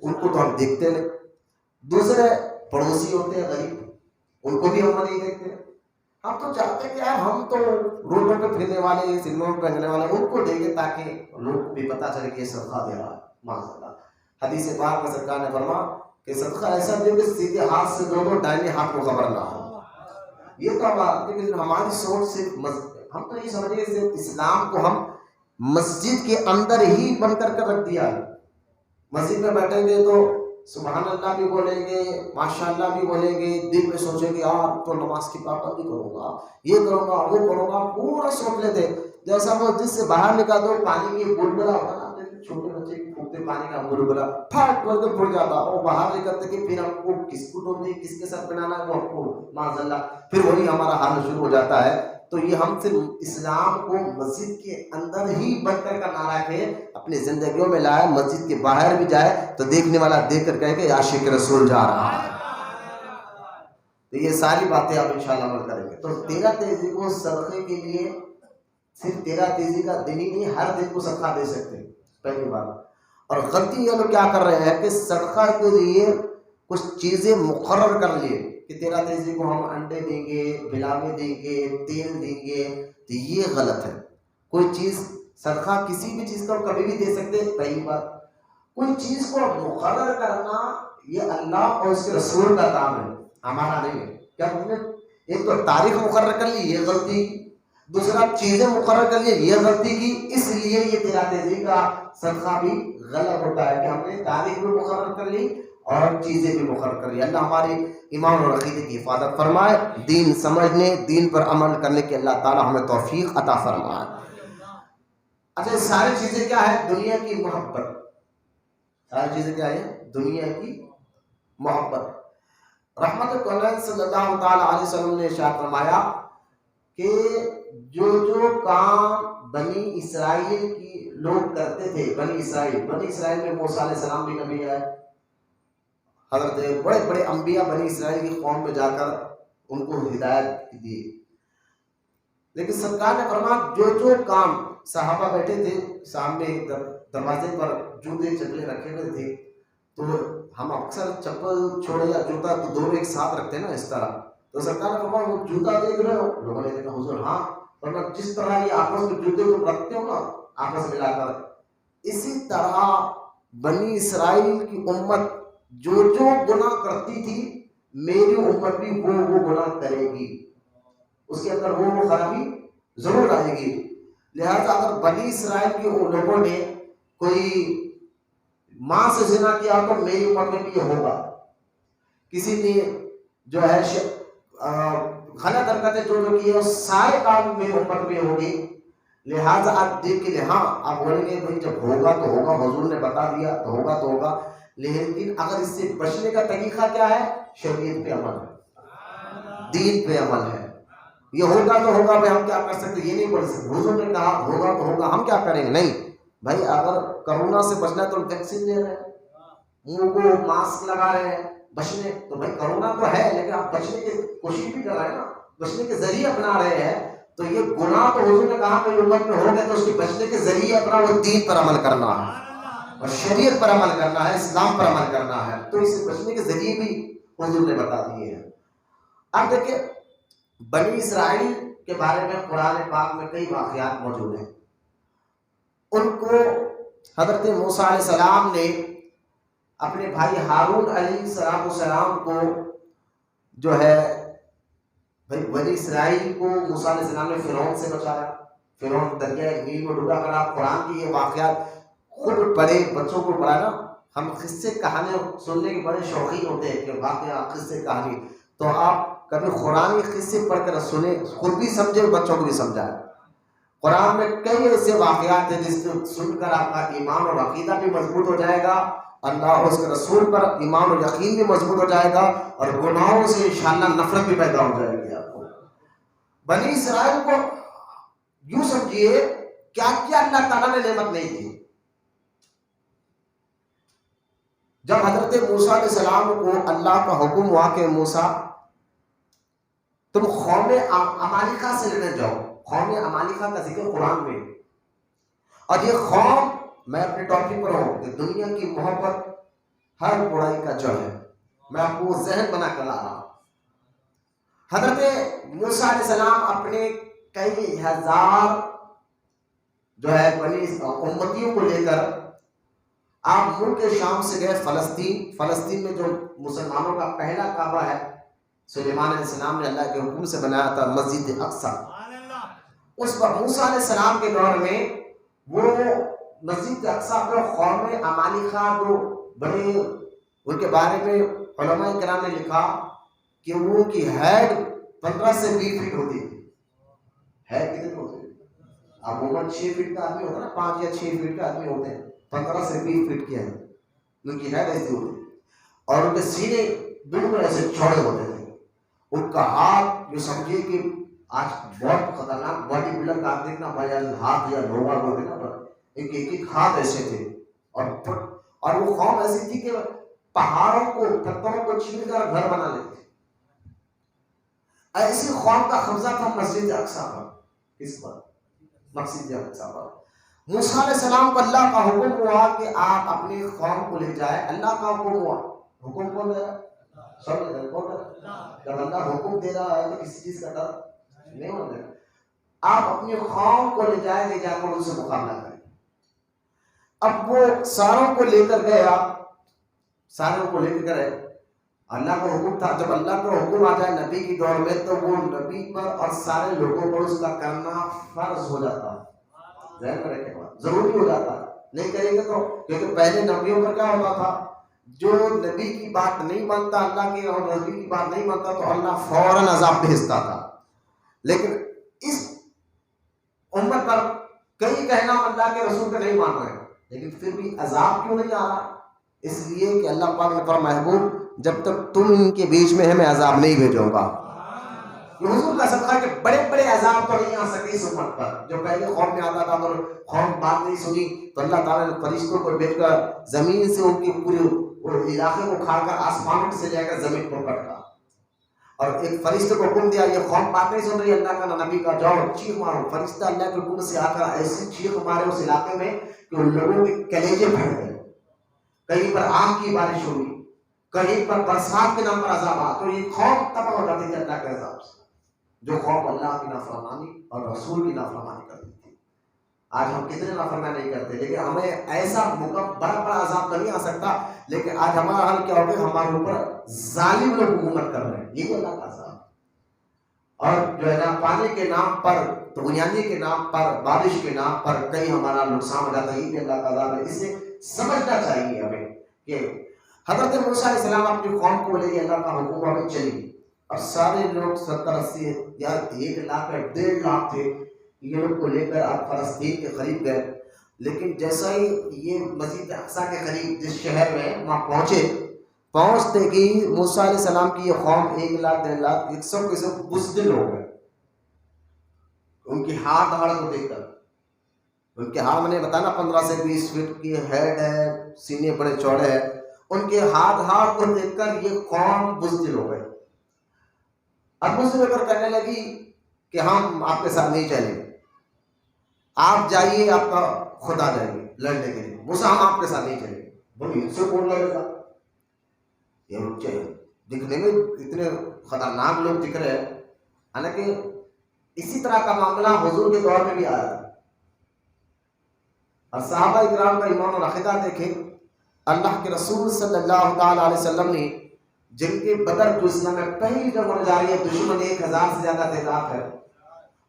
ان کو تو ہم دیکھتے نہیں۔ دوسرے پڑوسی ہوتے ہیں غریب، ان کو بھی ہم نہیں دیکھتے۔ ہم تو چاہتے ہیں کہ یار ہم تو روڈوں پہ پھرنے والے سنگلوں پہ پہننے والے ان کو دیں گے تاکہ لوگ بھی پتہ چلے کہ یہ صدقہ دے رہا ہے. ماشاء اللہ حدیث پاک میں سرکار نے فرمایا کہ صدقہ ایسا دے کہ سیدھے ہاتھ سے دو دو دائیں ہاتھ کو خبر نہ ہو. یہ تو لیکن ہماری سوچ صرف ہم تو یہ سمجھیں کہ صرف اسلام کو ہم مسجد کے اندر ہی بند کر رکھ دیا ہے. مسجد میں بیٹھیں گے تو سبحان اللہ بھی بولیں گے, ماشاء اللہ بھی بولیں گے, دل میں سوچیں گے یار تو نماز کی پابندی کروں گا, یہ کروں گا, وہ کروں گا, پورا سوچ لیتے. جیسا وہ جس سے باہر نکال دو پانی کی بلبلا ہوتا نا, چھوٹے بچے پھونکتے پانی کا بلبلا پھٹ کر کے پھٹ جاتا, وہ باہر نکلتے کہ پھر ہم کو کس کو ڈوبنے کس کے ساتھ بنانا ہے وہ ہم کو معاذ اللہ, پھر وہی ہمارا حال شروع ہو جاتا ہے. تو یہ ہم صرف اسلام کو مسجد کے اندر ہی بند کر نہ رکھے, اپنی زندگیوں میں لائے, مسجد کے باہر بھی جائے تو دیکھنے والا دیکھ کر کہے کہ عاشق رسول جا رہا ہے. تو یہ ساری باتیں آپ انشاءاللہ عمل کریں گے. تو 13 تیزی کو صدقے کے لیے صرف 13 تیزی کا دن ہی نہیں, ہر دن کو صدقہ دے سکتے ہیں, پہلی بات. اور غلطی یہ لوگ کیا کر رہے ہیں کہ صدقہ کے لیے کچھ چیزیں مقرر کر لیے کہ 13 تیزی کو ہم انڈے دیں گے, بلاوے دیں گے, تیل دیں گے. تو یہ غلط ہے. کوئی چیز صدقہ کسی بھی چیز کو کبھی بھی دے سکتے. پہلی بات, کوئی چیز کو مقرر کرنا یہ اللہ اور اس کے رسول کا کام ہے, ہمارا نہیں ہے. کیا ہم نے ایک تو تاریخ مقرر کر لی, یہ غلطی. دوسرا چیزیں مقرر کر لی, یہ غلطی کی. اس لیے یہ 13 تیزی کا صدقہ بھی غلط ہوتا ہے کہ ہم نے تاریخ بھی مقرر کر لی اور چیزیں بھی مقرر کر لی. اللہ ہماری ایمان اور عقیدے کی حفاظت فرمائے, دین سمجھنے, دین پر عمل کرنے کی اللہ تعالی ہمیں توفیق عطا فرمائے. اچھا, ساری چیزیں کیا ہے؟ دنیا کی محبت. ساری چیزیں کیا ہے؟ دنیا کی محبت. رحمت کونین صلی اللہ تعالی علیہ وسلم نے ارشاد فرمایا کہ جو کام بنی اسرائیل کی لوگ کرتے تھے, بنی اسرائیل میں موسیٰ علیہ السلام بھی نبی ہے, حضرت بڑے بڑے انبیاء بنی اسرائیل کی قوم میں جا کر ان کو ہدایت دی. لیکن سرکار نے فرمایا جو کام, صحابہ بیٹھے تھے سامنے دروازے پر جوتے چپلیں رکھے ہوئے تھے, تو ہم اکثر چپل چھوڑے یا جوتا تو دونوں ایک ساتھ رکھتے ہیں نا اس طرح. تو سرکار نے فرمایا وہ جوتا دیکھ رہے ہو؟ لوگوں نے کہا حضور ہاں. فرمایا جس طرح یہ آپس میں جوتے کو رکھتے ہو نا آپس ملا کر, اسی طرح بنی اسرائیل کی امت جو گناہ کرتی تھی میری امت بھی وہ گناہ کرے گی, اس کے اندر وہ خرابی ضرور آئے گی. لہذا اگر بنی اسرائیل کے لوگوں نے کوئی ماں سے زنا کیا تو میری امت میں بھی یہ ہوگا. کسی نے جو ہے غلط حرکتیں جو کی ہے سارے کام میری امت میں ہوگی. لہذا آپ دیکھ کے ہاں آپ بولیں گے بھائی جب ہوگا تو ہوگا, حضور نے بتا دیا تو ہوگا تو ہوگا. لیکن اگر اس سے بچنے کا طریقہ کیا ہے؟ شریعت پہ عمل ہے, دین پہ عمل ہے. یہ ہوگا تو ہوگا بھائی ہم کیا کر سکتے, یہ نہیں بول سکتے. حضور نے کہا ہوگا تو ہوگا, ہم کیا کریں گے؟ نہیں بھائی, اگر کرونا سے بچنا ہے تو ویکسین لے رہے ہیں, منہ کو ماسک لگا رہے ہیں بچنے, تو بھائی کرونا تو ہے لیکن آپ بچنے کی کوشش بھی کر رہے ہیں نا, بچنے کے ذریعے اپنا رہے ہیں. تو یہ گناہ تو حضور نے کہا میری امت میں ہو گئے تو اس کے بچنے کے ذریعے اپنا وہ دین پر عمل کرنا ہے اور شریعت پر عمل کرنا ہے, اسلام پر عمل کرنا ہے. تو اس سے بچنے کے ذریعے بھی حضور نے بتا دیے ہیں. اب دیکھیں بنی اسرائیل کے بارے میں قرآن پاک میں کئی واقعات موجود ہیں. ان کو حضرت موسیٰ علیہ السلام نے اپنے بھائی ہارون علیہ السلام کو جو ہے بنی اسرائیل کو موسیٰ علیہ السلام نے فرعون سے بچایا, فرعون دریائے نیل میں ڈوبا کر. آپ قرآن کی یہ واقعات خود پڑھے, بچوں کو پڑھانا. ہم قصے کہانی سننے کے بڑے شوقین ہوتے ہیں کہ واقعہ قصے کہانی, تو آپ کبھی قرآن کے قصے پڑھ کر سنیں, خود بھی سمجھے بچوں کو بھی سمجھائیں. قرآن میں کئی ایسے واقعات ہیں جس کو سن کر آپ کا ایمان اور عقیدہ بھی مضبوط ہو جائے گا, اللہ اور اس کے رسول پر ایمان اور یقین بھی مضبوط ہو جائے گا, اور گناہوں سے انشاءاللہ نفرت بھی پیدا ہو جائے گی آپ کو. بنی اسرائیل کو یوں سمجھیے کیا کیا اللہ تعالیٰ نے نعمت نہیں دی. جب حضرت موسیٰ علیہ السلام کو اللہ کا حکم ہوا کہ موسیٰ تم قوم عمالقہ سے لڑنے جاؤ. قوم عمالقہ کا ذکر قرآن میں, اور یہ قوم, میں اپنے ٹاپک پر ہوں کہ دنیا کی محبت ہر برائی کا جڑ ہے. میں آپ کو ذہن بنا کر لا رہا ہوں. حضرت موسیٰ علیہ السلام اپنے کئی ہزار جو ہے بنی امتیوں کو لے کر آپ ملک شام سے گئے فلسطین میں جو مسلمانوں کا پہلا کعبہ ہے سلیمان علیہ السلام نے اللہ کے حکم سے بنایا تھا، مسجد اقصی. اس وقت موسیٰ علیہ السلام کے دور میں وہ مسجد اقصی پر قوم عمالقہ جو بڑے ان کے بارے میں علماء کرام نے لکھا کہ وہ کی ہیڈ 15 سے 20 فٹ ہوتی تھی. ہیڈ کتنے ہوتے ہیں؟ عموماً 6 فٹ کا آدمی ہوتا ہے نا، 5 یا 6 فٹ کا آدمی ہوتے ہیں، 15 سے 20 فٹ کی ہے ان کی ہیڈ ایسی ہوتی ہے. اور ان کے سینے بالکل ایسے چوڑے ہوتے تھے. ان کا ہاتھ جو سمجھے کہ آج بہت خطرناک باڈی بلڈر کا آپ دیکھنا بھائی ہاتھ یا لوہا ہوتے نا پر ایک ہاتھ ایسے تھے. اور وہ قوم ایسی تھی کہ پہاڑوں کو پتھروں کو چھین کر گھر بنا لیتے. ایسی قوم کا قبضہ تھا مسجد اقصی پر. کس پر؟ مسجد اقصی پر. موسیٰ علیہ السلام کو اللہ کا حکم ہوا کہ آپ اپنی قوم کو لے جائے. اللہ کا حکم ہوا. حکم کون دے رہا؟ سب نے کون دے رہا؟ جب اللہ حکم دے رہا ہے تو کسی چیز کا ڈر نہیں ہوتا. آپ اپنی قوم کو لے جائے، لے جا کر ان سے مقابلہ کریں. اب وہ ساروں کو لے کر گئے، آپ ساروں کو لے کر گئے. اللہ کا حکم تھا، جب اللہ کا حکم آ جائے نبی کی دور میں تو وہ نبی پر اور سارے لوگوں پر اس کا کرنا فرض ہو جاتا ہے. ذہن میں رکھے گا، ضروری ہو جاتا ہے. نہیں کریں گے تو، کیونکہ پہلے نبیوں پر کیا ہوتا تھا، جو نبی کی بات نہیں مانتا، اللہ کے اور نبی کی بات نہیں مانتا تو اللہ فوراً عذاب بھیجتا تھا. لیکن اس امت پر کئی کہنا اللہ کے رسول کا نہیں مان رہے، لیکن پھر بھی عذاب کیوں نہیں آ رہا؟ اس لیے کہ اللہ پاک نے فرمایا محبوب جب تک تم ان کے بیچ میں ہے میں عذاب نہیں بھیجوں گا. یہ حضور کا صدقہ کہ بڑے بڑے عذاب تو نہیں آ سکے اس امت پر. جو پہلے قوم میں آتا تھا اور قوم بات نہیں سنی تو اللہ تعالیٰ نے فرشتوں کو بھیج کر زمین سے ان کی پورے علاقے کو کھاڑ کر آسمانوں سے لے کر زمین پر پٹکا. اور ایک فرشتے کو حکم دیا، یہ قوم بات نہیں سن رہی اللہ کا نبی کا، جاؤ چیخ مارو. فرشتہ اللہ کے حکم سے آ کر ایسی چیخ مارے اس علاقے میں کہ ان لوگوں کے کلیجے پھٹ گئے. کہیں پر آگ کی بارش ہوئی، کہیں پر برسات کے نام پر عذاب آ. تو یہ قوم تباہ ہو جاتی تھی اللہ کے عذاب سے، جو قوم اللہ کی نافرمانی اور رسول کی نافرمانی کرتی تھی. آج ہم کتنے نافرمانی نہیں کرتے، لیکن ہمیں ایسا بڑا بڑا عذاب تو نہیں آ سکتا. لیکن آج ہمارا حال کیا ہو گیا، ہمارے اوپر ظالم لوگ حکومت کر رہے ہیں. یہ اللہ کا عذاب. اور جو ہے نا پانی کے نام پر، طغیانی کے نام پر، بارش کے نام پر کئی ہمارا نقصان ہو جاتا ہے. یہ بھی اللہ کا عذاب ہے. اس سے سمجھنا چاہیے ہمیں کہ حضرت موسیٰ علیہ السلام اپنی قوم کو لے اللہ کا حکم ہمیں چلی. اور سارے لوگ 70-80 یا 1 لاکھ یا 1.5 لاکھ تھے، یہ لوگ کو لے کر آپ فلسطین کے قریب گئے. لیکن جیسا ہی یہ مسجد اقصی کے قریب جس شہر میں وہاں پہنچتے کہ موسیٰ علیہ السلام کی یہ قوم 1 لاکھ 1.5 لاکھ 100 کے سب بزدل ہو گئے. ان کی ہاتھ کو دیکھ کر، ان کے ہاتھ میں نے بتانا 15 سے 20 فٹ کی ہیڈ ہے، سینے بڑے چوڑے ہیں. ان کے ہاتھ کو دیکھ کر یہ قوم بزدل ہو گئے. اب مجھ سے لے کر کہنے لگی کہ ہم آپ کے ساتھ نہیں چلیں گے، آپ جائیے، آپ کا خدا جائیں گے لڑنے کے لیے. موسیٰ ہم آپ کے ساتھ نہیں چلیں گے. بولے ان سے کون لڑے گا؟ یہ دکھنے میں اتنے خطرناک لوگ دکھ رہے ہیں. حالانکہ اسی طرح کا معاملہ حضور کے دور میں بھی آیا تھا. اور صحابہ اکرام کا ایمان اور عقیدہ دیکھیں. اللہ کے رسول صلی اللہ تعالیٰ علیہ وسلم نے جن کے بدر جو اسلام میں پہلی جنگ ہونے جا رہی ہے، دشمن 1000 سے زیادہ تعداد ہے،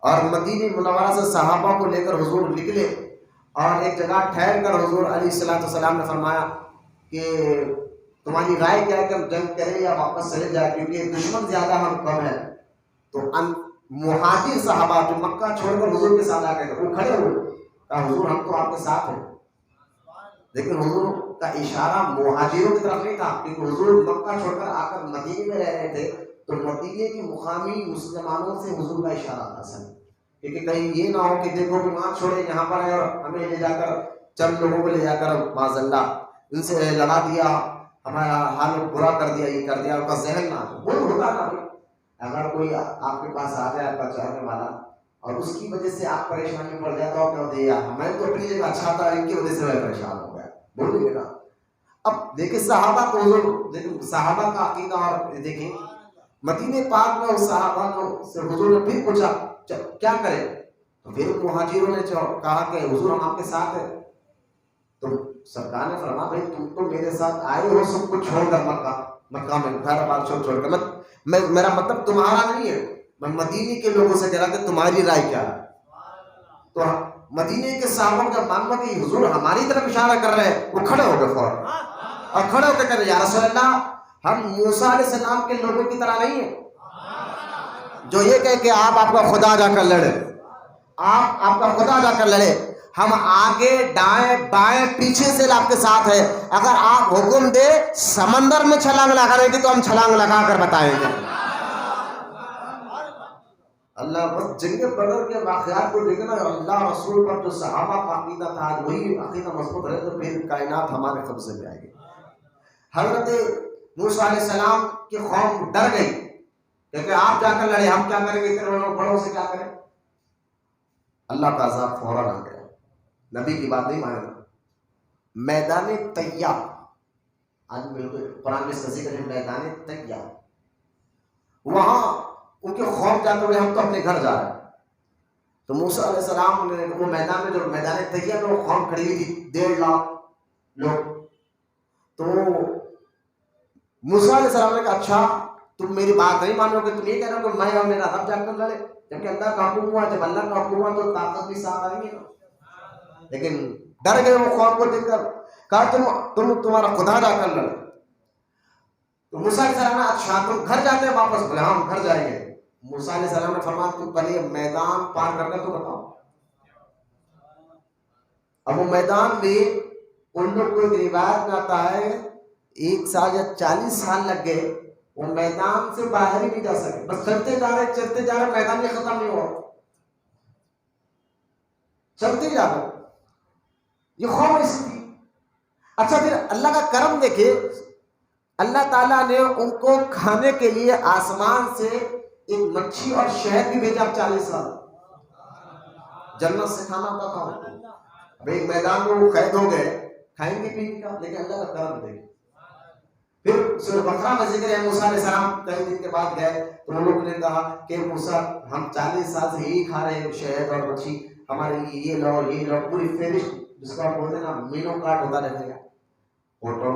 اور مدینہ منورہ سے صحابہ کو لے کر حضور نکلے اور ایک جگہ ٹھہر کر حضور علیہ السلام نے فرمایا کہ تمہاری رائے کیا ہے کہ ہم جنگ کریں یا واپس چلے جائیں، کیونکہ دشمن زیادہ ہم کم ہیں. تو مہاجر صحابہ جو مکہ چھوڑ کر حضور کے ساتھ آ گئے وہ کھڑے ہوئے، کہا حضور ہم تو آپ کے ساتھ ہیں. لیکن حضور کا اشارہ مہاجروں کی طرف نہیں تھا، کیونکہ حضور مکہ چھوڑ کر آ کر مدینے میں رہ رہے تھے. تو مدینے کی مقامی مسلمانوں سے حضور کا اشارہ تھا سر، کیونکہ کہیں یہ نہ ہو کہ دیکھو کہ وہاں چھوڑے یہاں پر ہے اور ہمیں لے جا کر چند لوگوں کو لے جا کر معاذ اللہ ان سے لڑا دیا، ہمارا حال برا کر دیا، یہ کر دیا. ان کا ذہن نہ وہ ہوتا نا. اگر کوئی آپ کے پاس آ جائے آپ کا چاہنے والا اور اس کی وجہ سے آپ پریشانی میں پڑ جاتا ہو کہ ہوتے یار ہمیں تو اپنی جگہ اچھا تھا، ان کی وجہ سے میں پریشان ہو گیا، بول دیجیے نا. اب دیکھیں صحابہ کو، دیکھیں صحابہ کا عقیدہ اور دیکھیں مدینے پاک میں اس صحابہ کو سے حضور نے پھر پوچھا کیا کرے؟ تو پھر مہاجروں نے کہا کہ حضور ہم آپ کے ساتھ ہیں. تو سرکار نے فرمایا بھائی تم تو میرے ساتھ آئے ہو سب کچھ چھوڑ کر مکہ میں گھر بار چھوڑ کر. میرا مطلب تمہارا نہیں ہے، میں مدینے کے لوگوں سے کہہ رہا کہ تمہاری رائے کیا ہے. تو مدینے کے صحابہ جب معلوم کہ حضور ہماری طرف اشارہ کر رہے ہیں، وہ کھڑے ہو گئے فوراً اور کھڑے ہو کے کہہ رہے یا رسول اللہ ہم موسیٰ علیہ السلام کے لوگوں کی طرح نہیں ہیں جو یہ کہے کہ آپ کا خدا جا کر لڑے، آپ کا خدا جا کر لڑے. ہم آگے دائیں بائیں پیچھے سے آپ کے ساتھ ہیں. اگر آپ حکم دے سمندر میں چھلانگ لگانے کی تو ہم چھلانگ لگا کر بتائیں گے. اللہ بس جنگ بدر کے واقعات کو دیکھنا، اللہ رسول پر جو صحابہ کا عقیدہ تھا وہی عقیدہ مضبوط رہے تو پھر کائنات ہمارے قبضے میں آئے گی. حضرت موسیٰ علیہ السلام کی قوم ڈر گئی کہ آپ جا کر لڑے، ہم کیا کریں گے، اتنے بڑوں سے کیا کریں. اللہ کا عذاب فوراً آ گیا، نبی کی بات نہیں مانے گا. میدان طیہ، آج بالکل قرآن میں اس کا ذکر ہے، میدان طیہ. وہاں ان کے خوف جاتے ہوئے ہم تو اپنے گھر جا رہے ہیں. تو موسیٰ علیہ السلام نے وہ میدان میں جو میدان طیہ میں وہ قوم کھڑی ہوئی تھی 1.5 لاکھ لوگ. تو موسیٰ علیہ السلام نے کہا اچھا تم میری بات نہیں مانو گے، تم یہ کہہ رہے ہو کہ میں اور میرا رب جا کر لڑے، جبکہ اللہ کا حکم ہوا. جب اللہ کا حکم ہوا تو طاقت بھی ساتھ آئی ہے. لیکن ڈر گئے وہ خوف کو دیکھ کر. کہا تمہارا خدا جا کر لڑے. تو موسیٰ علیہ السلام نے اچھا تم گھر جاتے ہیں واپس؟ بولے ہاں ہم گھر جائیں گے. موسیٰ علیہ السلام نے فرمایا تم پہلے میدان پار کر کے تو بتاؤ. اب وہ میدان میں ان لوگ کو ایک روایت میں آتا ہے 1 سال یا 40 سال لگ گئے، وہ میدان سے باہر ہی نہیں جا سکے. بس چلتے جا رہے میدان میں ختم نہیں ہوا، چلتے جا رہے. یہ خوف ایسی تھی. اچھا پھر اللہ کا کرم دیکھے، اللہ تعالیٰ نے ان کو کھانے کے لیے آسمان سے ایک مچھی اور شہد بھی بھیجا. 40 سال جنت سے کھانا آتا تھا ان کو. اب ایک میدان میں وہ قید ہو گئے، کھائیں گے پینے کا، لیکن اللہ کا کرم دیکھے. پھر سورہ بقرہ میں ذکر ہے موسیٰ علیہ السلام کئی دن کے بعد گئے تو ان لوگوں نے کہا کہ موسیٰ ہم 40 سال سے یہی کھا رہے ہیں شہد اور مچھی، ہمارے لیے یہ لو پوری فہرست جس کو آپ بولتے ہیں نا مینو کارڈ ہوتا رہے گا فوٹو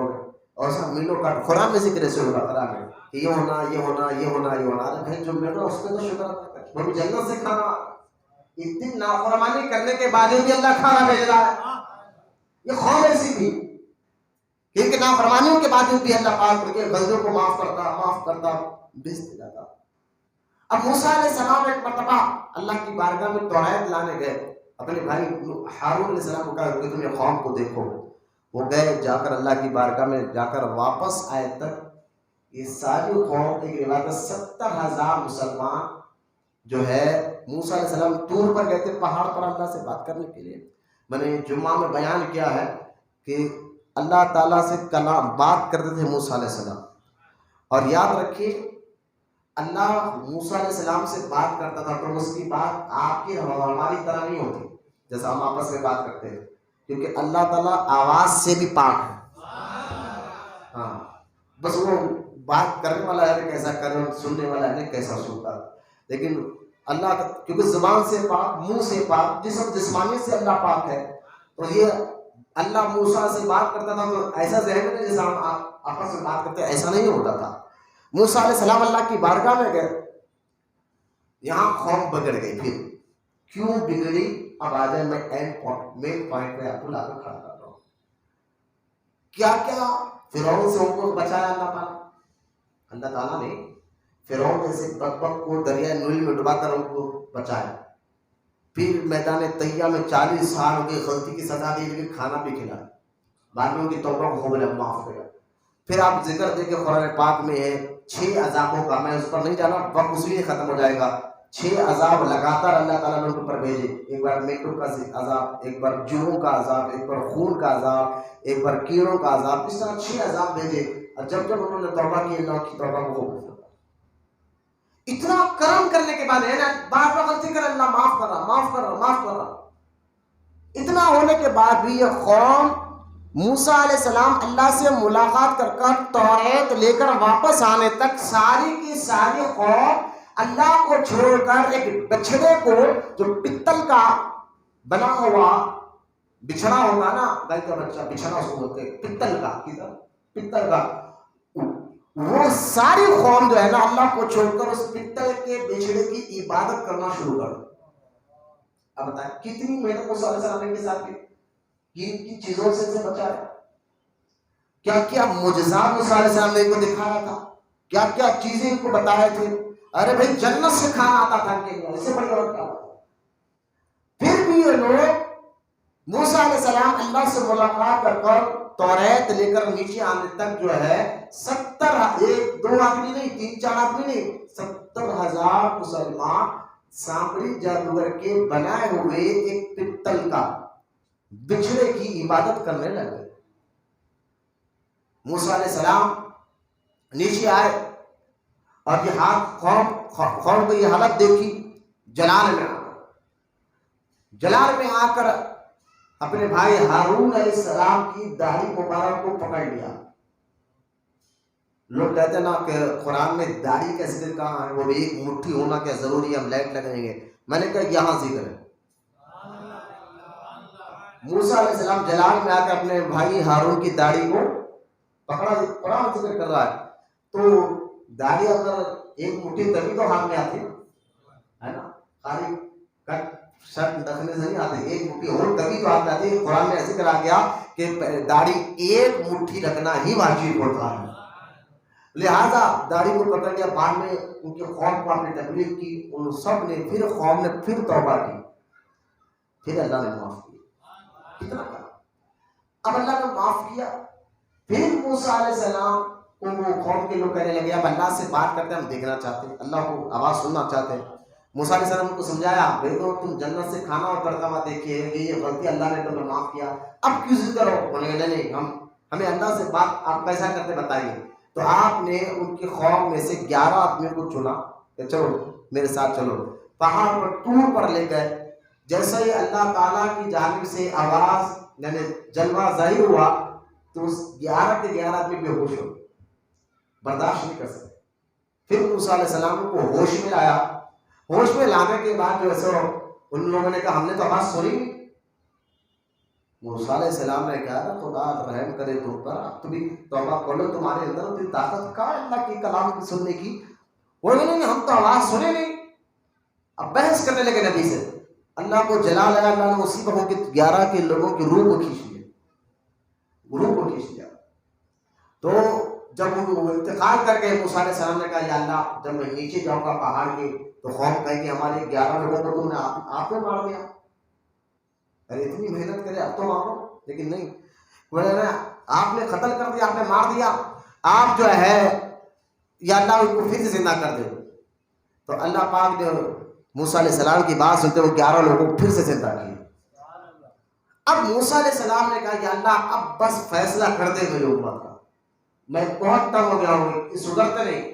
اور سب مینو کارڈ. قرآن میں ذکر ہے سورہ بقرہ میں کہ یہ ہونا یہ ہونا یہ ہونا یہ ہونا. ارے بھائی جو مل رہا اس پہ تو شکر ادا کر، ہم جنت سے کھانا. اتنی نافرمانی کرنے کے بعد بھی اللہ کھانا بھیج رہا ہے. یہ قوم ایسی تھی کیونکہ نافرمانیوں کے بعد بھی اللہ پاک ان کے غلطیوں کو معاف کرتا بھیجتے جاتا. اب موسیٰ علیہ السلام ایک مرتبہ اللہ کی بارگاہ میں توریت لانے گئے. اپنے بھائی ہارون علیہ السلام کو کہا کہ تم یہ قوم کو دیکھو. وہ گئے، جا کر اللہ کی بارگاہ میں جا کر واپس آئے تک یہ ساری قوم ایک روایت 70,000 مسلمان جو ہے موسیٰ علیہ السلام طور پر گئے تھے پہاڑ پر اللہ سے بات کرنے کے لیے. میں نے جمعہ میں بیان کیا ہے کہ اللہ تعالیٰ سے کلام بات کرتے تھے موسیٰ علیہ السلام. اور یاد رکھیے اللہ موسیٰ علیہ السلام سے بات کرتا تھا تو اس کی بات آپ کی ہماری طرح نہیں ہوتی جیسا ہم آپس میں بات کرتے ہیں، کیونکہ اللہ تعالیٰ آواز سے بھی پاک ہے. ہاں بس وہ بات کرنے والا ہے کہ کیسا کرے، سننے والا ہے کیسا سنتا. لیکن اللہ کیونکہ زبان سے پاک، منہ سے پاک، جسم جسمانی سے اللہ پاک ہے. تو یہ اللہ موسیٰ سے بات کرتا تھا تو ایسا ذہن میں جیسا ہم آپس میں بات کرتے ایسا نہیں ہوتا تھا. موسیٰ علیہ السلام اللہ کی بارگاہ میں گئے، یہاں قوم بگڑ گئی. پھر کیوں بگڑی اب آ جائے، میں مین پوائنٹ پہ آپ کو لا کر کھڑا کر رہا ہوں. کیا کیا فرعون سے ان کو بچایا اللہ تعالیٰ. اللہ تعالیٰ نے فرعون جیسے بدبخت کو دریائے نیل میں ڈبا کر ان کو بچایا. پھر میدان طیہ میں 40 سال کی غلطی کی سزا دی لیکن کھانا بھی کھلایا. بعد میں ان کی توبہ کو خوب معاف کیا. پھر آپ ذکر دے کے قرآن پاک میں ہے 6 عذابوں کا، میں اس پر نہیں جانا، وقت اسی میں ختم ہو جائے گا. 6 عذاب لگاتار اللہ تعالیٰ نے ان پر بھیجے. ایک بار میٹوں کا عذاب، ایک بار جوؤں کا عذاب، ایک بار خون کا عذاب، ایک بار کیڑوں کا عذاب. اس طرح 6 عذاب بھیجے. اور جب انہوں نے توبہ کی اللہ کی توبہ کو قبول کیا. اتنا کرم کرنے کے بعد ہے نا، بار بار غلطی کر اللہ معاف کر رہا. اتنا ہونے کے بعد بھی یہ قوم موسیٰ علیہ السلام اللہ سے ملاقات کر کر توریت لے کر واپس آنے تک ساری کی ساری قوم اللہ کو چھوڑ کر ایک بچڑے کو جو پتل کا بنا ہوا بچھڑا ہوگا نا، گائے کا بچہ بچھڑا اس کو بولتے ہیں پتل کا، پتل کا، وہ ساری قوم جو ہے نا اللہ کو چھوڑ کر اس پتل کے بچھڑے کی عبادت کرنا شروع کر دو۔ اب بتائیں کتنی محنت موسیٰ علیہ السلام نے کے ساتھ کی، کن چیزوں سے بچایا، کیا کیا معجزات موسیٰ علیہ السلام نے ان کو دکھایا تھا، کیا کیا چیزیں ان کو بتائے تھے۔ ارے بھائی جنت سے کھانا آتا تھا ان کے لیے، اس سے بڑی اور کیا بات۔ پھر بھی یہ لوگ موسیٰ علیہ السلام اللہ سے ملاقات کر کر توریت لے کر نیچے آنے تک جو ہے 70، ایک دو آدمی نہیں، 3-4 آدمی نہیں، 70,000 مسلمان سامری جادوگر کے بنائے ہوئے ایک پتل کا بچھڑے کی عبادت کرنے لگے۔ موسیٰ علیہ السلام نیچے آئے اور یہ ہاتھ قوم کو یہ حالت دیکھی، جلال میں آ کر اپنے بھائی ہارون علیہ السلام کی داڑھی مبارک کو پکڑ لیا۔ لوگ کہتے ہیں نا کہ قرآن میں داڑھی کا ذکر کہاں ہے، وہ بھی ایک مٹھی ہونا کیا ضروری ہے، ہم لائٹ لگائیں گے، میں نے کہا یہاں ذکر ہے۔ موسیٰ علیہ السلام جلال میں آ کر اپنے بھائی ہارون کی داڑھی کو پکڑا، قرآن ذکر کر رہا ہے، تو داڑھی اگر ایک مٹھی تبھی تو ہاتھ میں آتی ہے نا، خالی کٹ شرٹ رکھنے سے نہیں آتے، ایک مٹھی اور تبھی تو ہاتھ میں آتی ہے۔ قرآن میں ذکر آ گیا کہ داڑھی ایک مٹھی رکھنا ہی واجب ہوتا ہے، لہذا داڑھی کو پکڑ لیا۔ بعد میں ان کے قوم کو آپ نے تکلیف کی، ان سب نے پھر قوم نے پھر توبہ کی، پھر اللہ نے معاف کیا۔ کتنا کہا، اب اللہ نے معاف کیا، پھر موسیٰ علیہ السلام کو وہ قوم کے لوگ کہنے لگے اب اللہ سے بات کرتے ہیں، ہم دیکھنا چاہتے ہیں، اللہ کو آواز سننا چاہتے ہیں۔ موسیٰ علیہ السلام کو سمجھایا بھائی تو تم جنت سے کھانا اترتا ہوا دیکھیے، یہ غلطی اللہ نے تمہیں معاف کیا، اب کیوں ضد کرو؟ بولے نہیں، ہمیں اللہ سے بات آپ کیسا کرتے بتائیے۔ تو آپ نے ان کی قوم میں سے 11 آدمیوں کو چنا کہ چلو میرے ساتھ چلو، پہاڑ پر طور پر لے گئے۔ جیسا ہی اللہ تعالیٰ کی جانب سے آواز یعنی جلوہ ظاہر ہوا تو اس 11 کے 11 آدمی بے ہوش ہو، برداشت نہیں کر سکتے۔ پھر موسیٰ علیہ السلام کو ہوش میں لایا، ہوش میں لانے کے بعد جو ہے ان لوگوں نے کہا ہم نے تو آواز سنی نہیں۔ موسیٰ علیہ السلام نے کہا خدا رحم کرے تم پر، اب تم بھی توبہ کر لو، تمہارے اندر اتنی طاقت کہاں ہے اللہ کے کلام کی سننے کی؟ وہ نہیں ہم تو آواز سنے نہیں۔ اب بحث کرنے لگے نبی سے، اللہ کو جلا لگا، اللہ نے اسی پر 11 کے لوگوں کی روح کو کھینچ لیا، روح کو کھینچ لیا۔ تو جب وہ انتقال کر گئے موسیٰ علیہ السلام نے کہا یا اللہ جب میں نیچے جاؤں گا پہاڑ کے تو قوم کہے کہ ہمارے 11 لوگوں کو تم نے آپ نے مار دیا، ارے اتنی محنت کرے اب تو مارو، لیکن نہیں، آپ نے قتل کر دیا، آپ نے مار دیا، آپ جو ہے یا اللہ ان کو پھر سے زندہ کر دے۔ تو اللہ پاک نے موسیٰ علیہ السلام کی بات سنتے وہ 11 لوگوں کو پھر سے زندہ کیے۔ اب موسیٰ علیہ السلام نے کہا یا اللہ اب بس فیصلہ کر دے میرے امت کا، میں بہت تنگ ہو گیا ہوں، سدھرتے نہیں۔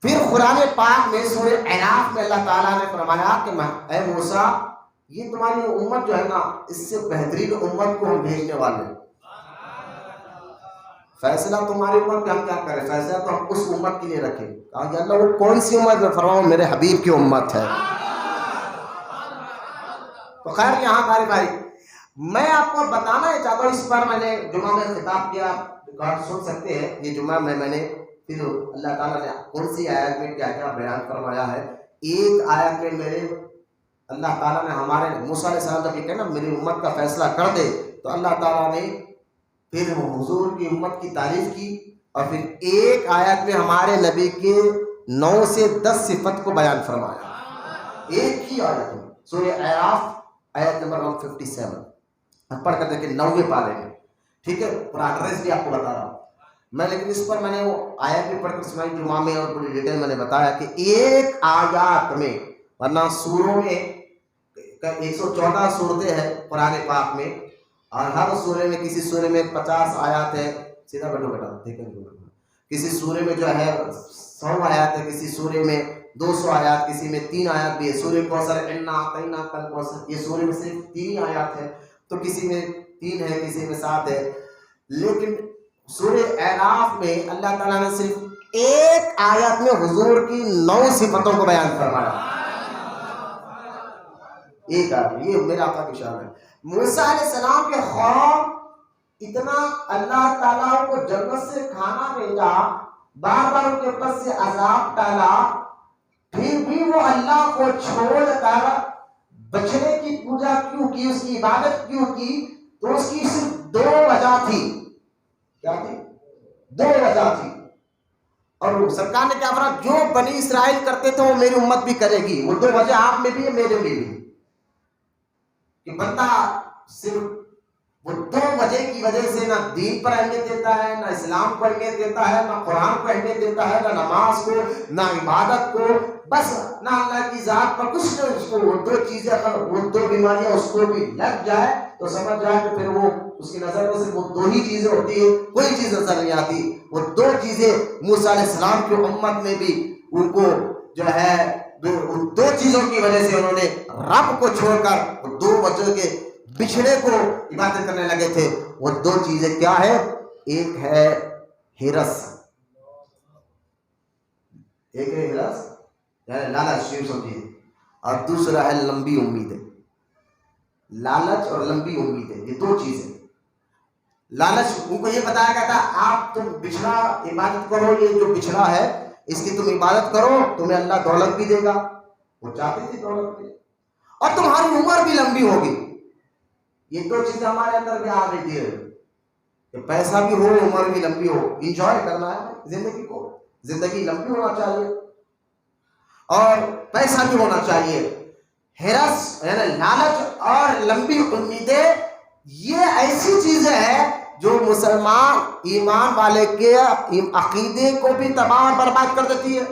پھر قرآن پاک میں سورہ اعراف میں اللہ تعالیٰ نے فرمایا کہ اے موسیٰ یہ تمہاری امت جو ہے نا اس سے بہترین امت کو ہم بھیجنے والے ہیں، فیصلہ تمہاری امت کا ہم کیا کریں، فیصلہ تو ہم اس امت کے لیے رکھیں۔ کہا کہ اللہ وہ کون سی امت میں؟ فرماؤ میرے حبیب کی امت ہے۔ تو خیر یہاں ہمارے بھائی میں آپ کو بتانا ہی چاہتا ہوں، اس پر میں نے جمعہ میں خطاب کیا، ریکارڈ سن سکتے ہیں، یہ جمعہ میں نے پھر اللہ تعالیٰ نے کون سی آیت میں کیا کیا بیان فرمایا ہے۔ ایک آیت میں میرے اللہ تعالیٰ نے ہمارے موسیٰ علیہ السلام جب یہ کہنا میری امت کا فیصلہ کر دے تو اللہ تعالیٰ نے پھر حضور کی امت کی تعریف کی، اور پھر ایک آیت میں ہمارے نبی کے 9 سے 10 صفت کو بیان فرمایا، ایک ہی آیت میں، سورہ اعراف آیت نمبر 157 پڑھ کر دیکھیں 9ویں پارے میں، ٹھیک ہے، پورا ایڈریس بھی آپ کو بتا رہا ہوں میں، لیکن اس پر میں نے وہ آیت بھی پڑھ کر سنائی جمعہ میں، اور پوری ڈیٹیل میں نے بتایا کہ ایک آیات میں، ورنہ سوروں میں 114 صورتیں ہیں قرآن پاک میں، اور ہر سورے میں کسی سورے میں 50 آیات ہے، سیدھا بیٹھو بیٹا ٹھیک ہے، کسی سورے میں جو ہے 100 آیات ہے، کسی سورے میں 200 آیات، کسی میں 3 آیات بھی ہے، سورہ کوثر انا اعطیناک الکوثر یہ سورے میں صرف 3 آیات ہے، تو کسی میں 3 ہے, کسی میں 7 ہے, لیکن سورہ اعراف میں اللہ تعالیٰ نے صرف ایک آیت میں حضور کی 9 صفتوں کو بیان فرمایا. ایک آیت, یہ میرا آقا کی شان ہے. موسیٰ علیہ السلام کے خواب اتنا, اللہ تعالیٰ کو جنت سے کھانا بھیجا, بار بار ان کے اوپر سے عذاب ڈالا, پھر بھی وہ اللہ کو چھوڑ کر بچڑے کی پوجا کیوں کی, اس کی عبادت کیوں کی؟ تو اس کی صرف 2 وجہ تھی. کیا تھی؟ 2 وجہ تھی. اور سرکار نے کیا فرمایا, جو بنی اسرائیل کرتے تھے وہ میری امت بھی کرے گی. وہ 2 وجہ آپ میں بھی ہے, میرے میں بھی. کہ بندہ صرف وہ 2 وجہ کی وجہ سے نہ دین پر اہمیت دیتا ہے, نہ اسلام کو اہمیت دیتا ہے, نہ قرآن کو اہمیت دیتا ہے, نہ نماز کو, نہ عبادت کو, بس نہ اللہ کی ذات پر کچھ نہ. اس کو وہ 2 چیزیں, اگر وہ 2 بیماریاں اس کو بھی لگ جائے تو سمجھ جائے کہ پھر وہ اس کی نظر میں صرف وہ 2 ہی چیزیں ہوتی ہے, کوئی چیز نظر نہیں آتی. وہ 2 چیزیں موسیٰ علیہ السلام کی امت میں بھی ان کو جو ہے 2 چیزوں کی وجہ سے انہوں نے رب کو چھوڑ کر 2 وجہ کے بچھڑے کو عبادت کرنے لگے تھے. وہ 2 چیزیں کیا ہے؟ ایک ہے ہرس, ایک ہے ہرس یعنی لالچ, شیر سمجھیے, اور دوسرا ہے لمبی امیدیں. لالچ اور لمبی امیدیں, یہ 2 چیزیں. لالچ, ان کو یہ بتایا گیا تھا آپ تم بچھڑا عبادت کرو, یہ جو بچھڑا ہے اس کی تم عبادت کرو, تمہیں اللہ دولت بھی دے گا. وہ چاہتے تھے دولت بھی, اور تمہاری عمر بھی لمبی ہوگی. یہ 2 چیزیں ہمارے اندر بھی آ رہی ہے کہ پیسہ بھی ہو, عمر بھی لمبی ہو. انجوائے کرنا ہے زندگی کو, زندگی لمبی ہونا چاہیے اور پیسہ بھی ہونا چاہیے. ہرس یعنی لالچ اور لمبی امیدیں, یہ ایسی چیزیں ہیں جو مسلمان ایمان والے کے عقیدے کو بھی تباہ اور برباد کر دیتی ہے.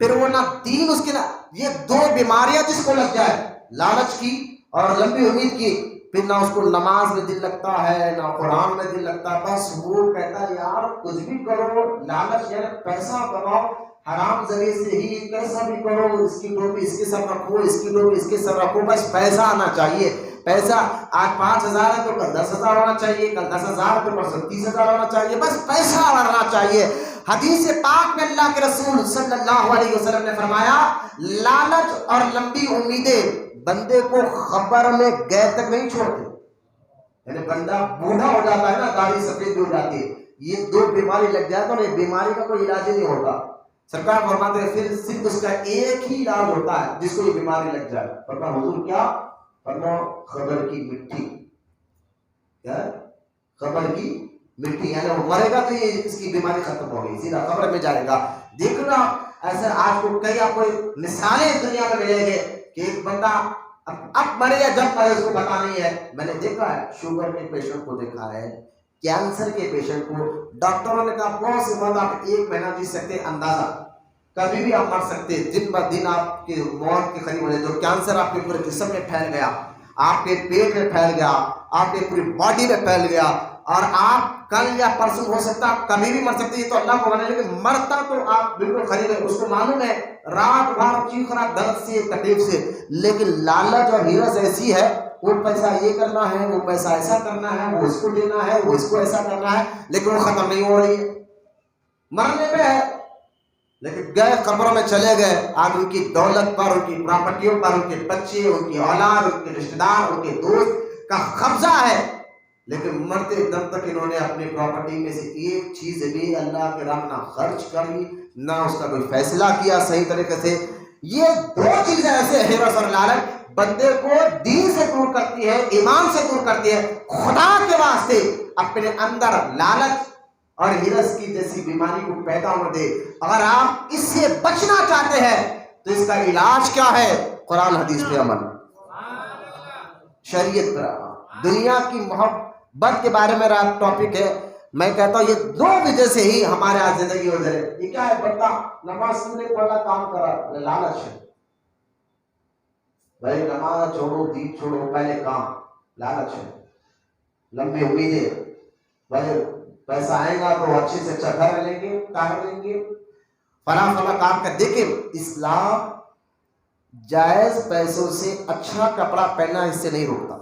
پھر وہ نہ دین اس کے, یہ 2 بیماریاں جس کو لگ جائے, لالچ کی اور لمبی امید کی, پھر نہ اس کو نماز میں دل لگتا ہے, نہ قرآن میں دل لگتا ہے. بس وہ کہتا ہے یار کچھ بھی کرو, لالچ یعنی پیسہ کماؤ, حرام ذریعے سے ہی کیسا بھی کرو, اس کی ٹوپی اس کے سر رکھو, اس کی ٹوپی اس کے سر رکھو, بس پیسہ آنا چاہیے. پیسہ آج 5,000 ہے تو کل 10,000 ہونا چاہیے, کل 10,000 تو پرسوں 30,000 ہونا چاہیے, بس پیسہ بڑھنا چاہیے. حدیث پاک میں اللہ کے رسول صلی اللہ علیہ وسلم نے فرمایا لالچ اور لمبی امیدیں بندے کو خبر میں گئے تک نہیں چھوڑتے. یعنی بندہ بوڑھا ہو جاتا ہے نا, داڑھی سفید ہو جاتی ہے, یہ 2 بیماری لگ جائے تو یہ بیماری کا کوئی علاج ہی نہیں ہوتا. سرکار فرماتے ہیں پھر صرف اس کا ایک ہی علاج ہوتا ہے جس کو یہ بیماری لگ جائے. فرمایا حضور کیا؟ فرمایا خبر کی مٹی. کیا ہے؟ خبر کی مٹی, یعنی وہ مرے گا تو یہ اس کی بیماری ختم ہو گئی, سیدھا قبر میں جائے گا. دیکھنا ایسے آج کو کئی آپ کو مثالیں دنیا میں ملیں گے کہ ایک بندہ اب مرے یا جب مرے اس کو پتا نہیں ہے. میں نے دیکھا ہے, شوگر کے پیشنٹ کو دیکھا ہے, کینسر کے پیشنٹ کو, ڈاکٹروں نے کہا بہت سی موت آپ 1 مہینہ جی سکتے, اندازہ کبھی بھی آپ مر سکتے, دن بہ دن آپ کی موت کے قریب ہو جائے. جو کینسر آپ کے پورے جسم میں پھیل گیا, آپ کے پیٹ میں پھیل گیا, آپ کے پوری باڈی میں پھیل گیا, اور آپ کل یا پرسوں ہو سکتا آپ کبھی بھی مر سکتے, یہ تو اللہ کو معلوم ہے, لیکن مرتا تو آپ بالکل قریب ہے, اس کو معلوم ہے, رات بھر چیخ رہا درد سے تکلیف سے. لیکن لالچ اور ہرس ایسی ہے, وہ پیسہ یہ کرنا ہے, وہ پیسہ ایسا کرنا ہے, وہ اس کو لینا ہے, وہ اس کو ایسا کرنا ہے, لیکن وہ ختم نہیں ہو رہی ہے, مرنے پہ ہے. لیکن گئے قبروں میں چلے گئے, آج ان کی دولت پر, ان کی پراپرٹیوں پر, ان کے بچے, ان کی اولاد, ان کے رشتے دار, ان کے دوست کا قبضہ ہے, لیکن مرتے دم تک انہوں نے اپنی پراپرٹی میں سے ایک چیز بھی اللہ کے راہ نہ خرچ کری, نہ اس کا کوئی فیصلہ کیا صحیح طریقے سے. یہ 2 چیزیں ایسے ہرس اور لالچ بندے کو دین سے دور کرتی ہے, ایمان سے دور کرتی ہے. خدا کے واسطے اپنے اندر لالچ اور ہرس کی جیسی بیماری کو پیدا ہونے دے. اگر آپ اس سے بچنا چاہتے ہیں تو اس کا علاج کیا ہے؟ قرآن حدیث پہ عمل, شریعت پر عمل. دنیا کی محبت کے بارے میں میرا ٹاپک ہے. میں کہتا ہوں یہ 2 وجہ سے ہی ہمارے آج زندگی ہو جائے. یہ کیا ہے؟ بندہ نماز نے پڑھا کام کرا, لالچ ہے بھائی, نماز چھوڑو, دین چھوڑو, پہلے کام, لالچ ہے. لمبی امیدیں, بھائی پیسہ آئے گا تو اچھے سے اچھا گھر لیں گے, کار لیں گے, فلاں فلاں کام کر. دیکھیں اسلام جائز پیسوں سے اچھا کپڑا پہننا اس سے نہیں روکتا.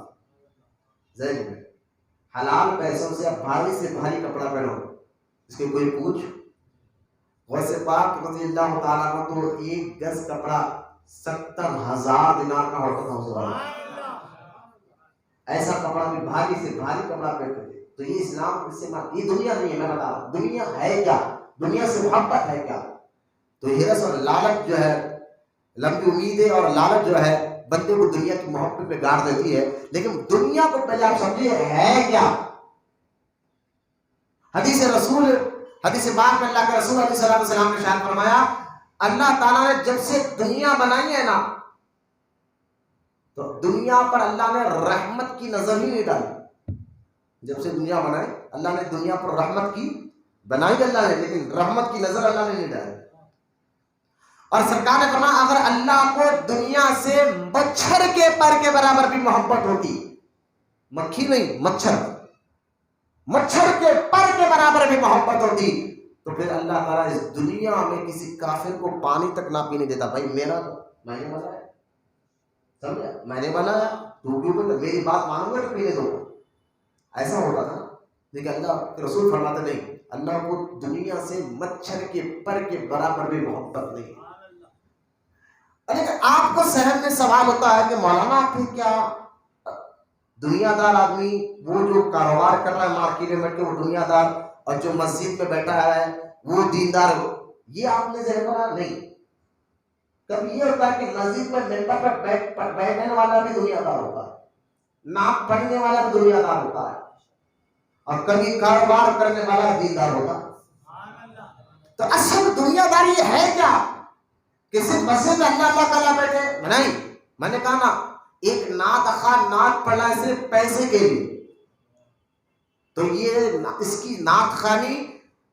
حلال پیسوں سے اب بھاری سے بھاری کپڑا پہنو، اس کے کوئی پوچھ. غوث پاک رضی اللہ تعالیٰ عنہ تو ایک گز کپڑا 70,000 دینار کا ہوتا تھا اس وقت. ایسا کپڑا بھی بھاری سے بھاری کپڑا پہنتے تھے. تو یہ اسلام سے یہ دنیا نہیں ہے. میں بتا رہا ہوں دنیا ہے کیا، دنیا سے محبت ہے کیا. تو ہرس اور لالچ جو ہے، لمبی امیدیں اور لالچ جو ہے بندے کو دنیا کی محبت پہ گاڑ دیتی ہے. لیکن دنیا کو پہلے آپ سمجھیے ہے کیا. حدیث پاک میں اللہ کے رسول علیہ السلام نے ارشاد فرمایا، اللہ تعالیٰ نے جب سے دنیا بنائی ہے نا تو دنیا پر اللہ نے رحمت کی نظر ہی نہیں ڈالی. جب سے دنیا بنائی اللہ نے دنیا پر رحمت کی بنائی اللہ نے، لیکن رحمت کی نظر اللہ نے نہیں ڈالی. اور سرکار نے فرمایا اگر اللہ کو دنیا سے مچھر کے پر کے برابر بھی محبت ہوتی، مکھی نہیں مچھر کے پر کے برابر بھی محبت ہوتی، تو پھر اللہ تعالیٰ اس دنیا میں کسی کافر کو پانی تک نہ پینے دیتا. بھائی میرا میں نے بنایا، سمجھا، میں نے بنایا، تو کیوں بولتا میری بات مانو گے تو پینے دو. ایسا ہوتا تھا. لیکن اللہ کے رسول فرماتے نہیں، اللہ کو دنیا سے مچھر کے پر کے برابر بھی محبت نہیں. لیکن آپ کو ذہن میں سوال ہوتا ہے کہ مولانا پھر کیا دنیا دار آدمی وہ جو کاروبار کر رہا ہے مارکیٹ میں بیٹھ کے وہ دنیا دار، اور جو مسجد میں بیٹھا ہے وہ دیندار ہو، یہ آپ نے ذہن بنا نہیں. کبھی یہ ہوتا ہے کہ مسجد میں ممبر پر بیٹھنے والا بھی دنیا دار ہوتا ہے، نعت پڑھنے والا بھی دنیا دار ہوتا ہے، اور کبھی کاروبار کرنے والا دیندار ہوتا ہے. تو اصل دنیا داری ہے کیا کہ صرف مسجد میں اللہ تعالیٰ بیٹھے؟ نہیں، میں نے کہا نا ایک نعت خواہ نعت پڑھنا ہے صرف پیسے کے لیے، تو یہ اس کی نعت خوانی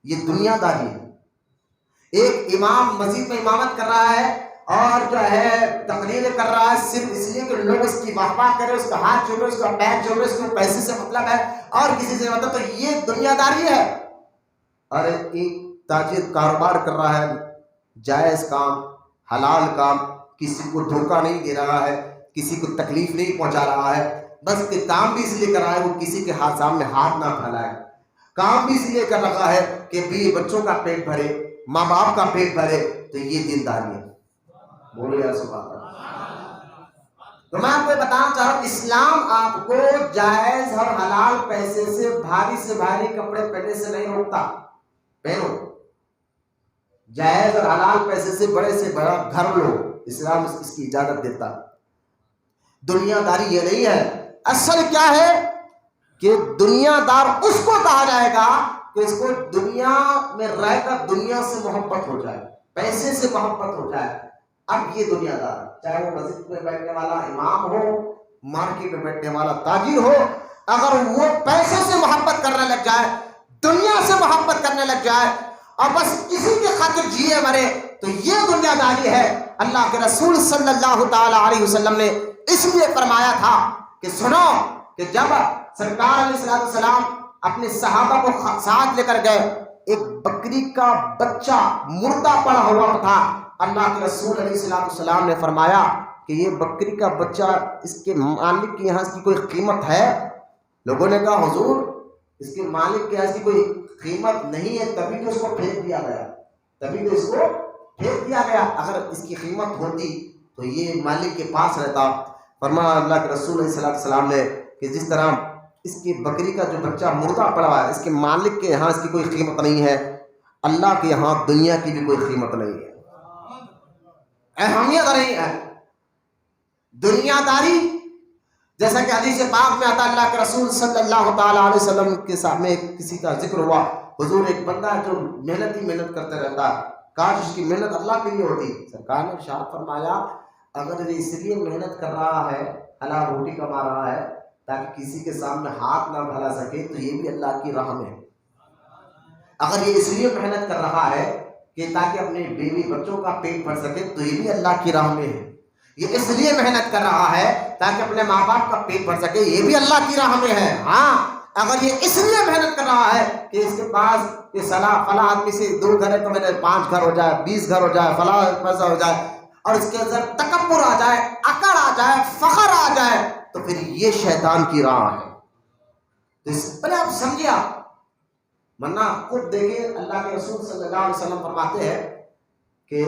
یہ دنیا داری ہے. ایک امام مسجد میں امامت کر رہا ہے اور جو ہے تقریر کر رہا ہے صرف اس لیے کہ لوگ اس کی واہ واہ کرے، اس کا ہاتھ چھوڑے، اس کا پیر چھوڑے، اس کو پیسے سے مطلب ہے اور کسی سے مطلب، تو یہ دنیا داری ہے. اور ایک تاجر کاروبار کر رہا ہے، جائز کام، حلال کام، کسی کو دھوکہ نہیں دے رہا ہے، کسی کو تکلیف نہیں پہنچا رہا ہے، بس کہ کام بھی اس لیے کر رہا ہے وہ کسی کے ہاتھ سامنے ہاتھ نہ پھیلائے. کام بھی اس لیے کر رہا ہے کہ بیوی بچوں کا پیٹ بھرے، ماں باپ کا پیٹ بھرے. تو یہ دینداری ہے. بولو یا سبحان اللہ. تو میں آپ کو بتانا چاہ رہا ہوں اسلام آپ کو جائز اور حلال پیسے سے بھاری کپڑے پہننے سے نہیں روکتا. پہنو جائز اور حلال پیسے سے بڑے سے بڑا گھر لو، اسلام اس کی اجازت دیتا. دنیا داری یہ نہیں ہے. اصل کیا ہے کہ دنیا دار اس کو کہا جائے گا کہ اس کو دنیا میں رہ کر دنیا سے محبت ہو جائے، پیسے سے محبت ہو جائے. اب یہ دنیا دار چاہے وہ مسجد میں بیٹھنے والا امام ہو، مارکیٹ میں بیٹھنے والا تاجر ہو، اگر وہ پیسے سے محبت کرنے لگ جائے، دنیا سے محبت کرنے لگ جائے اور بس کسی کے خاطر جیے مرے، تو یہ دنیا داری ہے. اللہ کے رسول صلی اللہ تعالی علیہ وسلم نے اس لیے فرمایا تھا کہ سنو کہ جب سرکار علیہ السلام اپنے صحابہ کو ساتھ لے کر گئے، ایک بکری کا بچہ مردہ پڑا ہوا تھا. اللہ کے رسول علیہ السلام نے فرمایا کہ یہ بکری کا بچہ اس کے مالک کے یہاں اس کی کوئی قیمت ہے؟ لوگوں نے کہا حضور اس کے مالک کے یہاں اس کی کوئی قیمت نہیں ہے، تبھی تو اس کو پھینک دیا گیا. اگر اس کی قیمت ہوتی تو یہ مالک کے پاس رہتا. فرمایا اللہ کے رسول علیہ السلام نے کہ جس طرح اس کی بکری کا جو بچہ مردہ پڑا ہے اس کے مالک کے یہاں اس کی کوئی قیمت نہیں ہے، اللہ کے یہاں دنیا کی بھی کوئی قیمت نہیں ہے، اہمیت نہیں ہے. دنیا داری جیسا کہ حدیث پاک میں آتا اللہ کے رسول صلی اللہ تعالی علیہ وسلم کے سامنے کسی کا ذکر ہوا. حضور ایک بندہ جو محنت کرتے رہتا ہے، کاش اس کی محنت اللہ کے لیے ہوتی. سرکار نے ارشاد فرمایا اگر یہ اس لیے محنت کر رہا ہے، حلال روٹی کما رہا ہے تاکہ کسی کے سامنے ہاتھ نہ پھیلا سکے، تو یہ بھی اللہ کی راہ میں ہے. اگر یہ اس لیے محنت کر رہا ہے کہ تاکہ اپنے بیوی بچوں کا پیٹ بھر سکے، تو یہ بھی اللہ کی راہ میں ہے. یہ اس لیے محنت کر رہا ہے تاکہ اپنے ماں باپ کا پیٹ بھر سکے، یہ بھی اللہ کی راہ میں ہے. ہاں اگر یہ اس لیے محنت کر رہا ہے کہ اس کے پاس یہ فلاں آدمی سے 2 گھر ہے تو میرے 5 گھر ہو جائے، 20 گھر ہو جائے، فلاں پیسہ ہو جائے، اور اس کے اندر تکبر آ جائے، اکڑ آ جائے، فخر آ جائے، تو پھر یہ شیطان کی راہ ہے. تو اس پہلے آپ سمجھے آپ، ورنہ خود دیکھیں اللہ کے رسول صلی اللہ علیہ وسلم فرماتے ہیں کہ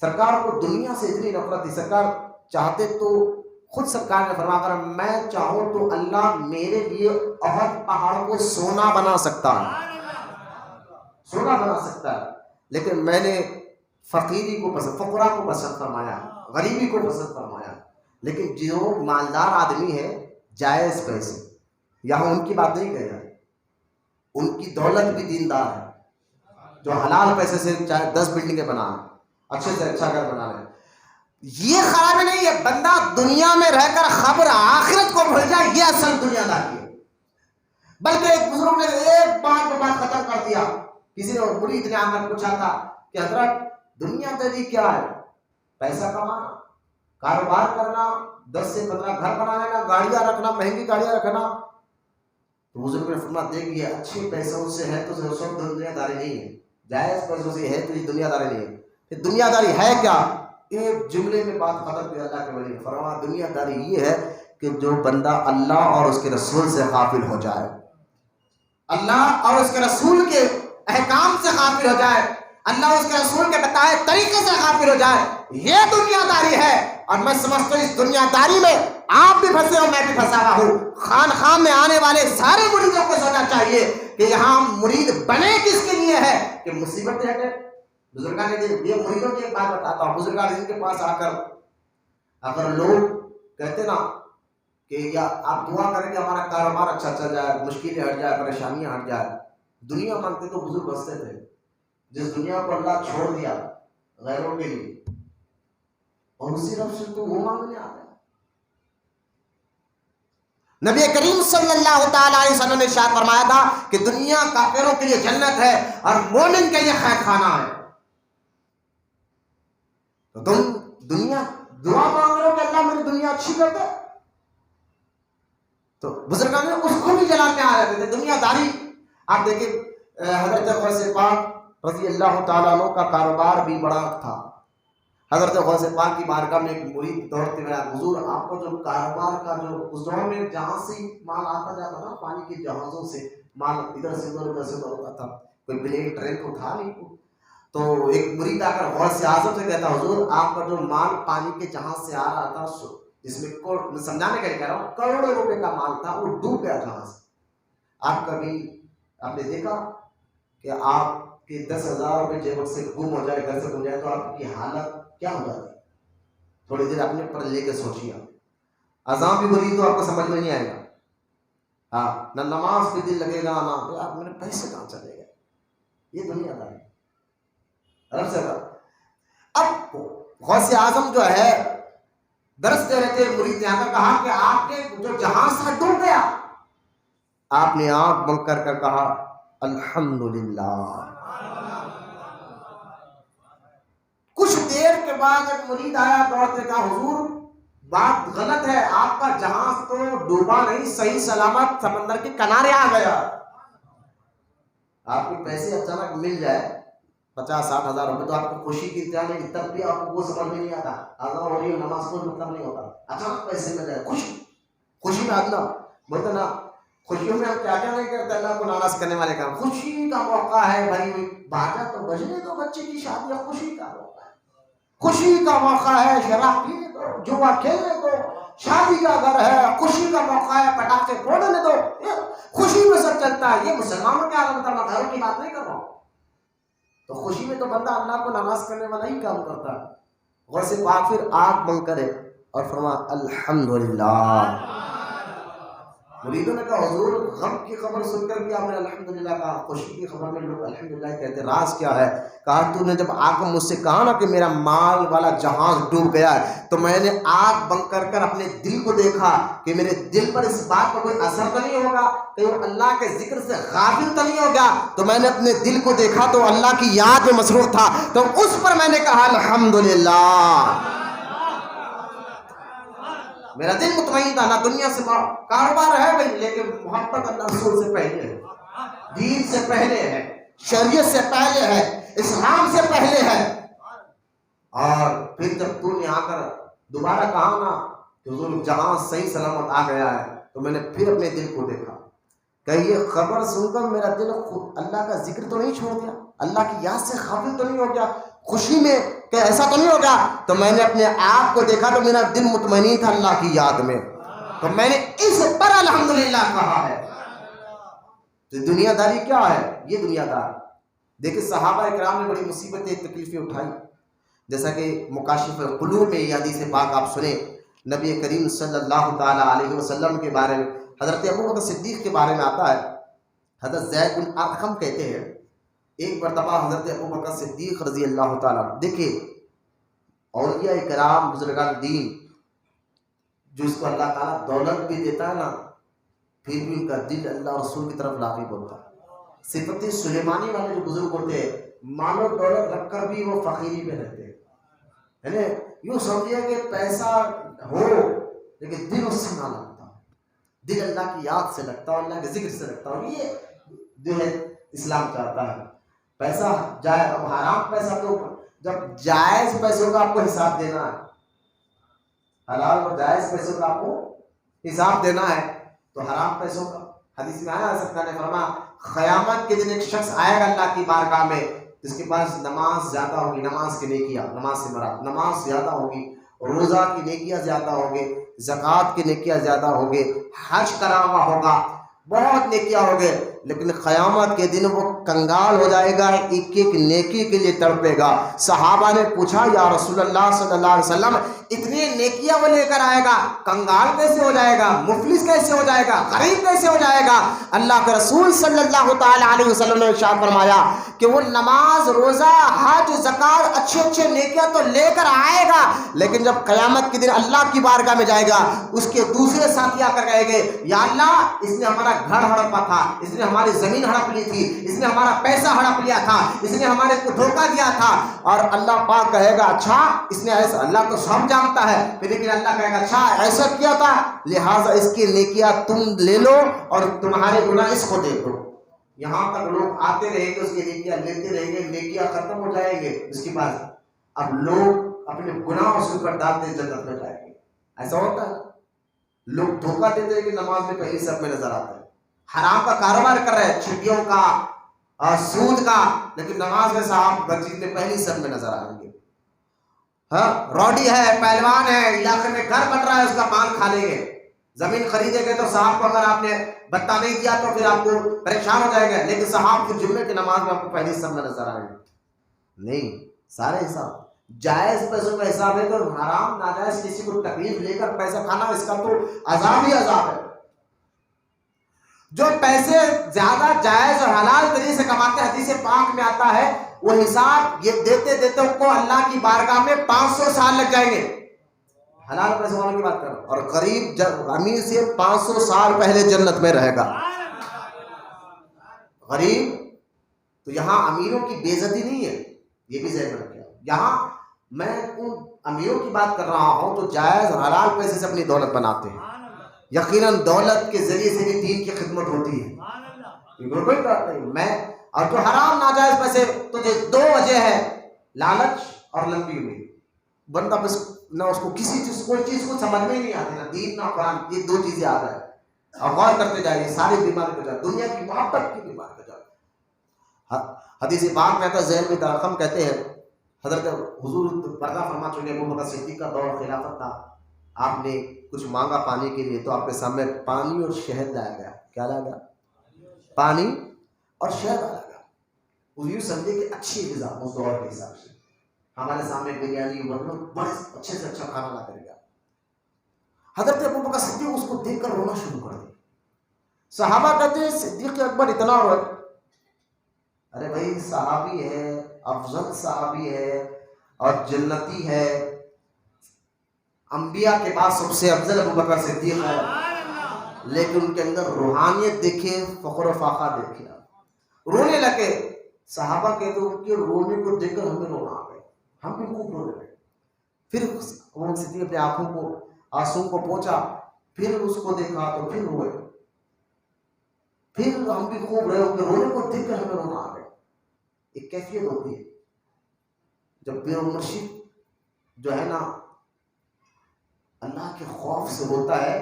سرکار کو دنیا سے اتنی نفرت تھی، سرکار چاہتے تو خود سرکار نے فرما کر میں چاہوں تو اللہ میرے لیے احد پہاڑ کو سونا بنا سکتا ہے، سونا بنا سکتا ہے، لیکن میں نے فقیری کو پسند، فقراء کو پسند فرمایا، غریبی کو پسند فرمایا. لیکن جو مالدار آدمی ہے جائز پیسے، یہاں ان کی بات نہیں کہہ رہا، ان کی دولت بھی دیندار ہے، جو حلال پیسے سے چاہے 10 بلڈنگیں بنا لیں، اچھے سے اچھا گھر بنا لیں، یہ خرابی نہیں ہے. بندہ دنیا میں رہ کر خبر آخرت کو بھول جائے، یہ اصل دنیا داری ہے. بلکہ ایک بزرگ نے ایک بات کو بات ختم کر دیا. کسی نے مرید نے آ کر پوچھا تھا کہ حضرت دنیا داری کیا ہے؟ پیسہ کمانا، کاروبار کرنا، 10 سے 15 گھر بنا لینا، گاڑیاں رکھنا، مہنگی گاڑیاں رکھنا. تو بزرگ نے فرمایا دیکھ یہ اچھے پیسوں سے ہے تو سب دنیا داری نہیں ہے، جائز پیسوں سے ہے تو یہ دنیا داری نہیں ہے. پھر دنیا داری ہے کیا؟ ایک جملے میں بات ختم کی اللہ کے ولی نے فرمایا دنیا داری یہ ہے کہ جو بندہ اللہ اور اس کے رسول سے غافل ہو جائے، اللہ اور اس کے رسول کے احکام سے غافل ہو جائے، اللہ اور اس کے رسول کے بتائے طریقے سے غافل ہو جائے، یہ دنیا داری ہے. اور میں سمجھتا ہوں اس دنیا داری میں آپ بھی پھنسے ہو، میں بھی پھنسا ہوا ہوں. خانقاہ میں آنے والے سارے مریدوں کو سوچنا چاہیے کہ یہاں مرید بنے کس کے لیے ہے کہ مصیبت ہٹے. بزرگان نے یہ مریدوں کی ایک بات بتاتا ہوں. بزرگان دین کے پاس آ کر اگر لوگ کہتے نا کہ یا آپ دعا کریں کہ ہمارا کاروبار اچھا چل جائے، مشکلیں ہٹ جائے، پریشانیاں ہٹ جائے، دنیا مانگتے تو بزرگ ہنستے تھے. جس دنیا کو اللہ چھوڑ دیا غیروں کے لیے اور اسی رب سے تو وہ مانگنے آ گیا. نبی کریم صلی اللہ تعالی علیہ وسلم نے ارشاد فرمایا تھا کہ دنیا کافروں کے لیے جنت ہے اور مومن کے لیے خیر خانہ ہے. تو تم دنیا دعا مانگ رہے ہو کہ اللہ میری دنیا اچھی کر دے. تو بزرگان نے اس کو بھی جلانے آ رہے تھے دنیا داری. آپ دیکھیں حضرت غوث پاک رضی اللہ تعالیٰ عنہ کا کاروبار بھی بڑا تھا. حضرت غوث پاک کی بارگاہ میں ایک مرید دوڑتے ہوئے حضور آپ کو جو کاروبار کا جو اس دور میں جہاں سے مال آتا جاتا تھا پانی کے جہازوں سے مال ادھر سے ادھر ہوتا تھا، کوئی پلین ٹرین تو تھا نہیں. تو ایک مرید آ کر غوث اعظم سے کہتا حضور آپ کا جو مال پانی کے جہاز سے آ رہا تھا جس میں سمجھانے کے لیے کہہ رہا ہوں کروڑوں روپے کا مال تھا، وہ ڈوب گیا جہاز. آپ نے دیکھا کہ آپ کے 10,000 روپے جیب سے گم ہو جائے، گھر سے گم جائے تو آپ کی حالت کیا ہو جاتی؟ تھوڑی دیر اپنے پر لے کے سوچیے. اذان بھی بولی تو آپ کو سمجھ میں نہیں آئے گا، ہاں نہ نماز پہ دل لگے گا، نہ آپ میرے پیسے کہاں چلے گئے. یہ دنیا داری رب سے. اب غوث اعظم جو ہے درس دے رہے تھے، مرید نے آ کر کہا کہ آپ کے جو جہاز تھا ڈوب گیا. آپ نے آنکھ بند کر کر کہا الحمدللہ. کچھ دیر کے بعد ایک مرید آیا دوڑتے کہا حضور بات غلط ہے، آپ کا جہاز تو ڈوبا نہیں، صحیح سلامت سمندر کے کنارے آ گیا. آپ کو پیسے اچانک مل جائے 50-60 ہزار روپے تو آپ کو خوشی کی انتہا نہیں، تب بھی آپ کو وہ سمجھ میں نہیں آتا. اذان ہو رہی ہے نماز کو مطلب نہیں ہوتا، اچانک پیسے مل جائے خوشی میں آدنا بولتا نا. خوشیوں میں ہم کیا کیا نہیں کرتے اللہ کو ناراض کرنے والے کام. خوشی کا موقع ہے بھری ہوئی باجا تو بجنے دو، بچے کی شادی ہے، خوشی کا موقع ہے، خوشی کا موقع ہے، شراب پینے دو، جوا کھیلنے دو، شادی کا گھر ہے، خوشی کا موقع ہے، پٹاخے پھوڑنے دو، خوشی میں سب چلتا ہے. یہ مسلمانوں کے عالم کا مظاہروں کی بات نہیں کر رہا ہوں. تو خوشی میں تو بندہ اللہ کو ناراض کرنے والا ہی کام کرتا ہے. غوث پاک پھر آنکھ بند کرے اور فرمایا الحمدللہ. مریدوں نے کہا حضور غم کی خبر سن کر بھی آپ نے الحمدللہ کہا، خوشی کی خبر میں لوگ الحمدللہ کہتے، راز کیا ہے؟ کہا تو نے جب آ کر مجھ سے کہا نا کہ میرا مال والا جہاز ڈوب گیا ہے تو میں نے آنکھ بند کر کر اپنے دل کو دیکھا کہ میرے دل پر اس بات کا کوئی اثر تو نہیں ہوگا، کہ وہ اللہ کے ذکر سے غافل تو نہیں ہوگا. تو میں نے اپنے دل کو دیکھا تو اللہ کی یاد میں مصروف تھا، تو اس پر میں نے کہا الحمدللہ. میرا دل مطمئن تھا، نہ دنیا سے کاروبار ہے بھائی لیکن محبت اللہ رسول سے پہلے ہے، دین سے پہلے ہے، شریعت سے پہلے ہے، اسلام سے پہلے ہے. اور پھر جب تو نے آ کر دوبارہ کہا نا کہ حضور جہاں صحیح سلامت آ گیا ہے تو میں نے پھر اپنے دل کو دیکھا کہ یہ خبر سن کر میرا دل اللہ کا ذکر تو نہیں چھوڑ دیا، اللہ کی یاد سے غافل تو نہیں ہو گیا، خوشی میں کہ ایسا تو نہیں ہو گیا. تو میں نے اپنے آپ کو دیکھا تو میرا دل مطمئن تھا اللہ کی یاد میں. تو میں نے اس پر الحمدللہ کہا ہے. تو دنیا داری کیا ہے؟ یہ دنیا دار. دیکھیں صحابہ اکرام نے بڑی مصیبتیں تکلیفیں اٹھائی، جیسا کہ مکاشف القلوب میں یہ حدیث پاک آپ سنیں. نبی کریم صلی اللہ تعالیٰ علیہ وسلم کے بارے میں حضرت ابوبکر صدیق کے بارے میں آتا ہے. حضرت زید بن ارقم کہتے ہیں ایک مرتبہ حضرت ابوبکر صدیق رضی اللہ تعالیٰ، دیکھیں اولیاء کرام بزرگان دین جو اس کو اللہ تعالیٰ دولت بھی دیتا ہے نا، پھر بھی ان کا دل اللہ رسول کی طرف لاغب ہوتا ہے. صفت سلیمانی والے جو بزرگ ہوتے ہیں، مال و دولت رکھ کر بھی وہ فقیری میں رہتے ہیں. یعنی یوں سمجھیے کہ پیسہ ہو لیکن دل اس سے نہ لگتا، دل اللہ کی یاد سے لگتا اور اللہ کے ذکر سے لگتا. اور یہ جو ہے اسلام چاہتا ہے پیسہ جائے. اب حرام پیسہ تو جب جائز پیسوں کا آپ کو حساب دینا ہے، حلال اور جائز پیسوں کا آپ کو حساب دینا ہے، تو حرام پیسوں کا حدیث میں آیا سرکار نے فرمایا قیامت کے دن ایک شخص آئے گا اللہ کی بارگاہ میں جس کے پاس نماز زیادہ ہوگی، نماز کی نیکیاں، نماز سے مراد نماز زیادہ ہوگی، روزہ کی نیکیاں زیادہ ہوگی، زکوٰۃ کی نیکیاں زیادہ ہوگی، حج کرا ہوا ہوگا، بہت نیکیاں ہوگی، لیکن قیامت کے دن وہ کنگال ہو جائے گا، ایک ایک نیکی کے لیے تڑپے گا. صحابہ نے پوچھا یا رسول اللہ صلی اللہ علیہ وسلم اتنی نیکیاں وہ لے کر آئے گا، کنگال کیسے ہو جائے گا، مفلس کیسے ہو جائے گا، غریب کیسے ہو جائے گا؟ اللہ کے رسول صلی اللہ تعالی علیہ وسلم نے ارشاد فرمایا کہ وہ نماز، روزہ، حج، زکوٰۃ اچھے اچھے نیکیاں تو لے کر آئے گا، لیکن جب قیامت کے دن اللہ کی بارگاہ میں جائے گا اس کے دوسرے ساتھی آ کر کہیں گے یا اللہ اس نے ہمارا گھر ہڑپا تھا، اس نے ہماری زمین ہڑپ لی تھی، اس نے ہمارا پیسہ ہڑپ لیا تھا، اس نے ہمارے کو دھوکہ دیا تھا. اور اللہ پاک کہے گا اچھا اس نے ایسا، اللہ تو سب جانتا ہے پھر لیکن اللہ کہے گا اچھا ایسا کیا تھا لہٰذا اس کی نیکیاں تم لے لو اور تمہارے گناہ اس کو دے دو. یہاں تک لوگ آتے رہیں گے، اس کی نیکیاں لیتے رہیں گے، نیکیاں ختم ہو جائیں گے اس کے بعد اب لوگ اپنے گناہ اس کے اوپر ڈالتے جنت میں جائیں گے. ایسا ہوتا ہے، لوگ دھوکہ دیتے ہیں کہ نماز میں پہلی صف میں نظر آتے ہیں، حرام کا کاروبار کر رہے ہیں، چھٹیوں کا اور سود کا، لیکن نماز میں صاحب مسجد میں پہلی صف میں نظر آئیں گے. ہاں روڈی ہے، پہلوان ہے، علاقے میں گھر بن رہا ہے، اس کا مال کھا لیں گے. زمین خریدیں گے تو صاحب کو اگر آپ نے بتا نہیں دیا تو پھر آپ کو پریشان ہو جائے گا، لیکن صاحب کی جمعے کی نماز میں آپ کو پہلی صف میں نظر آئیں گے. نہیں، سارے حساب جائز پیسوں کا حساب ہے، تو حرام ناجائز کسی کو تکلیف لے کر پیسہ کھانا اس کا تو عذاب ہی عذاب ہے. جو پیسے زیادہ جائز اور حلال طریقے سے کماتے ہیں، حدیث پاک میں آتا ہے وہ حساب یہ دیتے دیتے ان کو اللہ کی بارگاہ میں 500 سال لگ جائیں گے. حلال پیسے والوں کی بات کر رہا ہوں. اور غریب امیر سے 500 سال پہلے جنت میں رہے گا. غریب تو یہاں امیروں کی بے عزتی نہیں ہے، یہ بھی ذہن میں رکھیں. یہاں میں ان امیروں کی بات کر رہا ہوں تو جائز اور حلال پیسے سے اپنی دولت بناتے ہیں. یقیناً دولت کے ذریعے سے بھی دین کی خدمت ہوتی ہے، کوئی بات نہیں. میں اور جو حرام ناجائز پیسے تو دو وجہ ہے، لالچ اور لمبی امید. بندہ بس نہ اس کو کسی چیز کوئی چیز کو سمجھ میں نہیں آتی، نہ دین نہ قرآن، یہ دو چیزیں آ جائے اور غور کرتے جائیے ساری بیماری کو جائے، دنیا کی محبت کی بیماری کو جائے. حدیث پاک میں آتا ہے زید بن ارقم کہتے ہیں حضرت حضور پردہ فرما چکے، ابوبکر صدیق کا دور خلافت تھا، آپ نے کچھ مانگا پانی کے لیے تو آپ کے سامنے پانی اور شہد لایا گیا. کیا لایا گیا؟ پانی اور شہد لایا گیا. وہ یوں سمجھے کہ اچھی غذا اس دور کے حساب سے ہمارے سامنے بریانی بڑے اچھے سے اچھا کھانا لا کر گیا. حضرت ابوبکر صدیق اس کو دیکھ کر رونا شروع کر دیا. صحابہ کہتے ہیں صدیق اکبر اتنا روئے. ارے بھائی صحابی ہے، افضل صحابی ہے اور جنتی ہے، انبیاء کے بعد سب سے افضل ابوبکر صدیق ہے، لیکن ان کے اندر روحانیت دیکھے، فخر و فاخر دیکھے، رونے لگے. صحابہ کہتے ہیں ان کے رونے کو دیکھ کر ہمیں رونا آ گئے، ہم بھی خوب رونے لگے. پھر ابوبکر صدیق اپنے آنکھوں کو آنسو کو پوچھا، پھر اس کو دیکھا تو پھر روئے. پھر ہم بھی خوب رہے، ان کے رونے کو دیکھ کر ہمیں رونا آ گئے. ایک کیفیت ہوتی ہے جب بے مرشد جو ہے نا اللہ کے خوف سے ہوتا ہے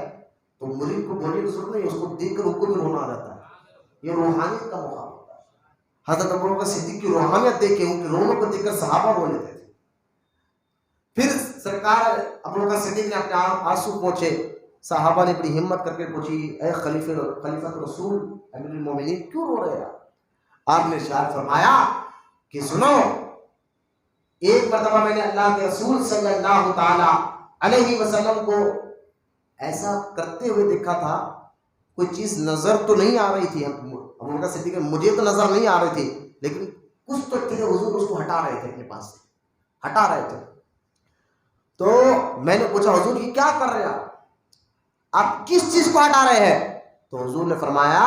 تو مرید کو بولنے کی ضرورت نہیں، اس کو دیکھ کر ان کو بھی رونا آ جاتا ہے، یہ روحانیت کا مقام ہوتا ہے۔ حضرت ابوبکر صدیق کی روحانیت دیکھ کے، ان کے رونے کو دیکھ کر صحابہ رو لیتے تھے۔ پھر سرکار ابوبکر صدیق نے اپنے آنسو پوچھے، صحابہ نے بڑی ہمت کر کے پوچھی، اے خلیفۃ رسول امیر المومنین کیوں رو رہے ہیں؟ آپ نے ارشاد فرمایا کہ سنو، ایک مرتبہ میں نے اللہ کے رسول صلی اللہ تعالی علیہ وسلم کو ایسا کرتے ہوئے دیکھا تھا، کوئی چیز نظر تو نہیں آ رہی تھی، ابوبکر صدیق مجھے تو نظر نہیں آ رہی تھی، لیکن کچھ تو تھے، حضور اس کو ہٹا رہے تھے، اپنے پاس سے ہٹا رہے تھے۔ تو میں نے پوچھا حضور یہ کیا کر رہے ہیں آپ کس چیز کو ہٹا رہے ہیں؟ تو حضور نے فرمایا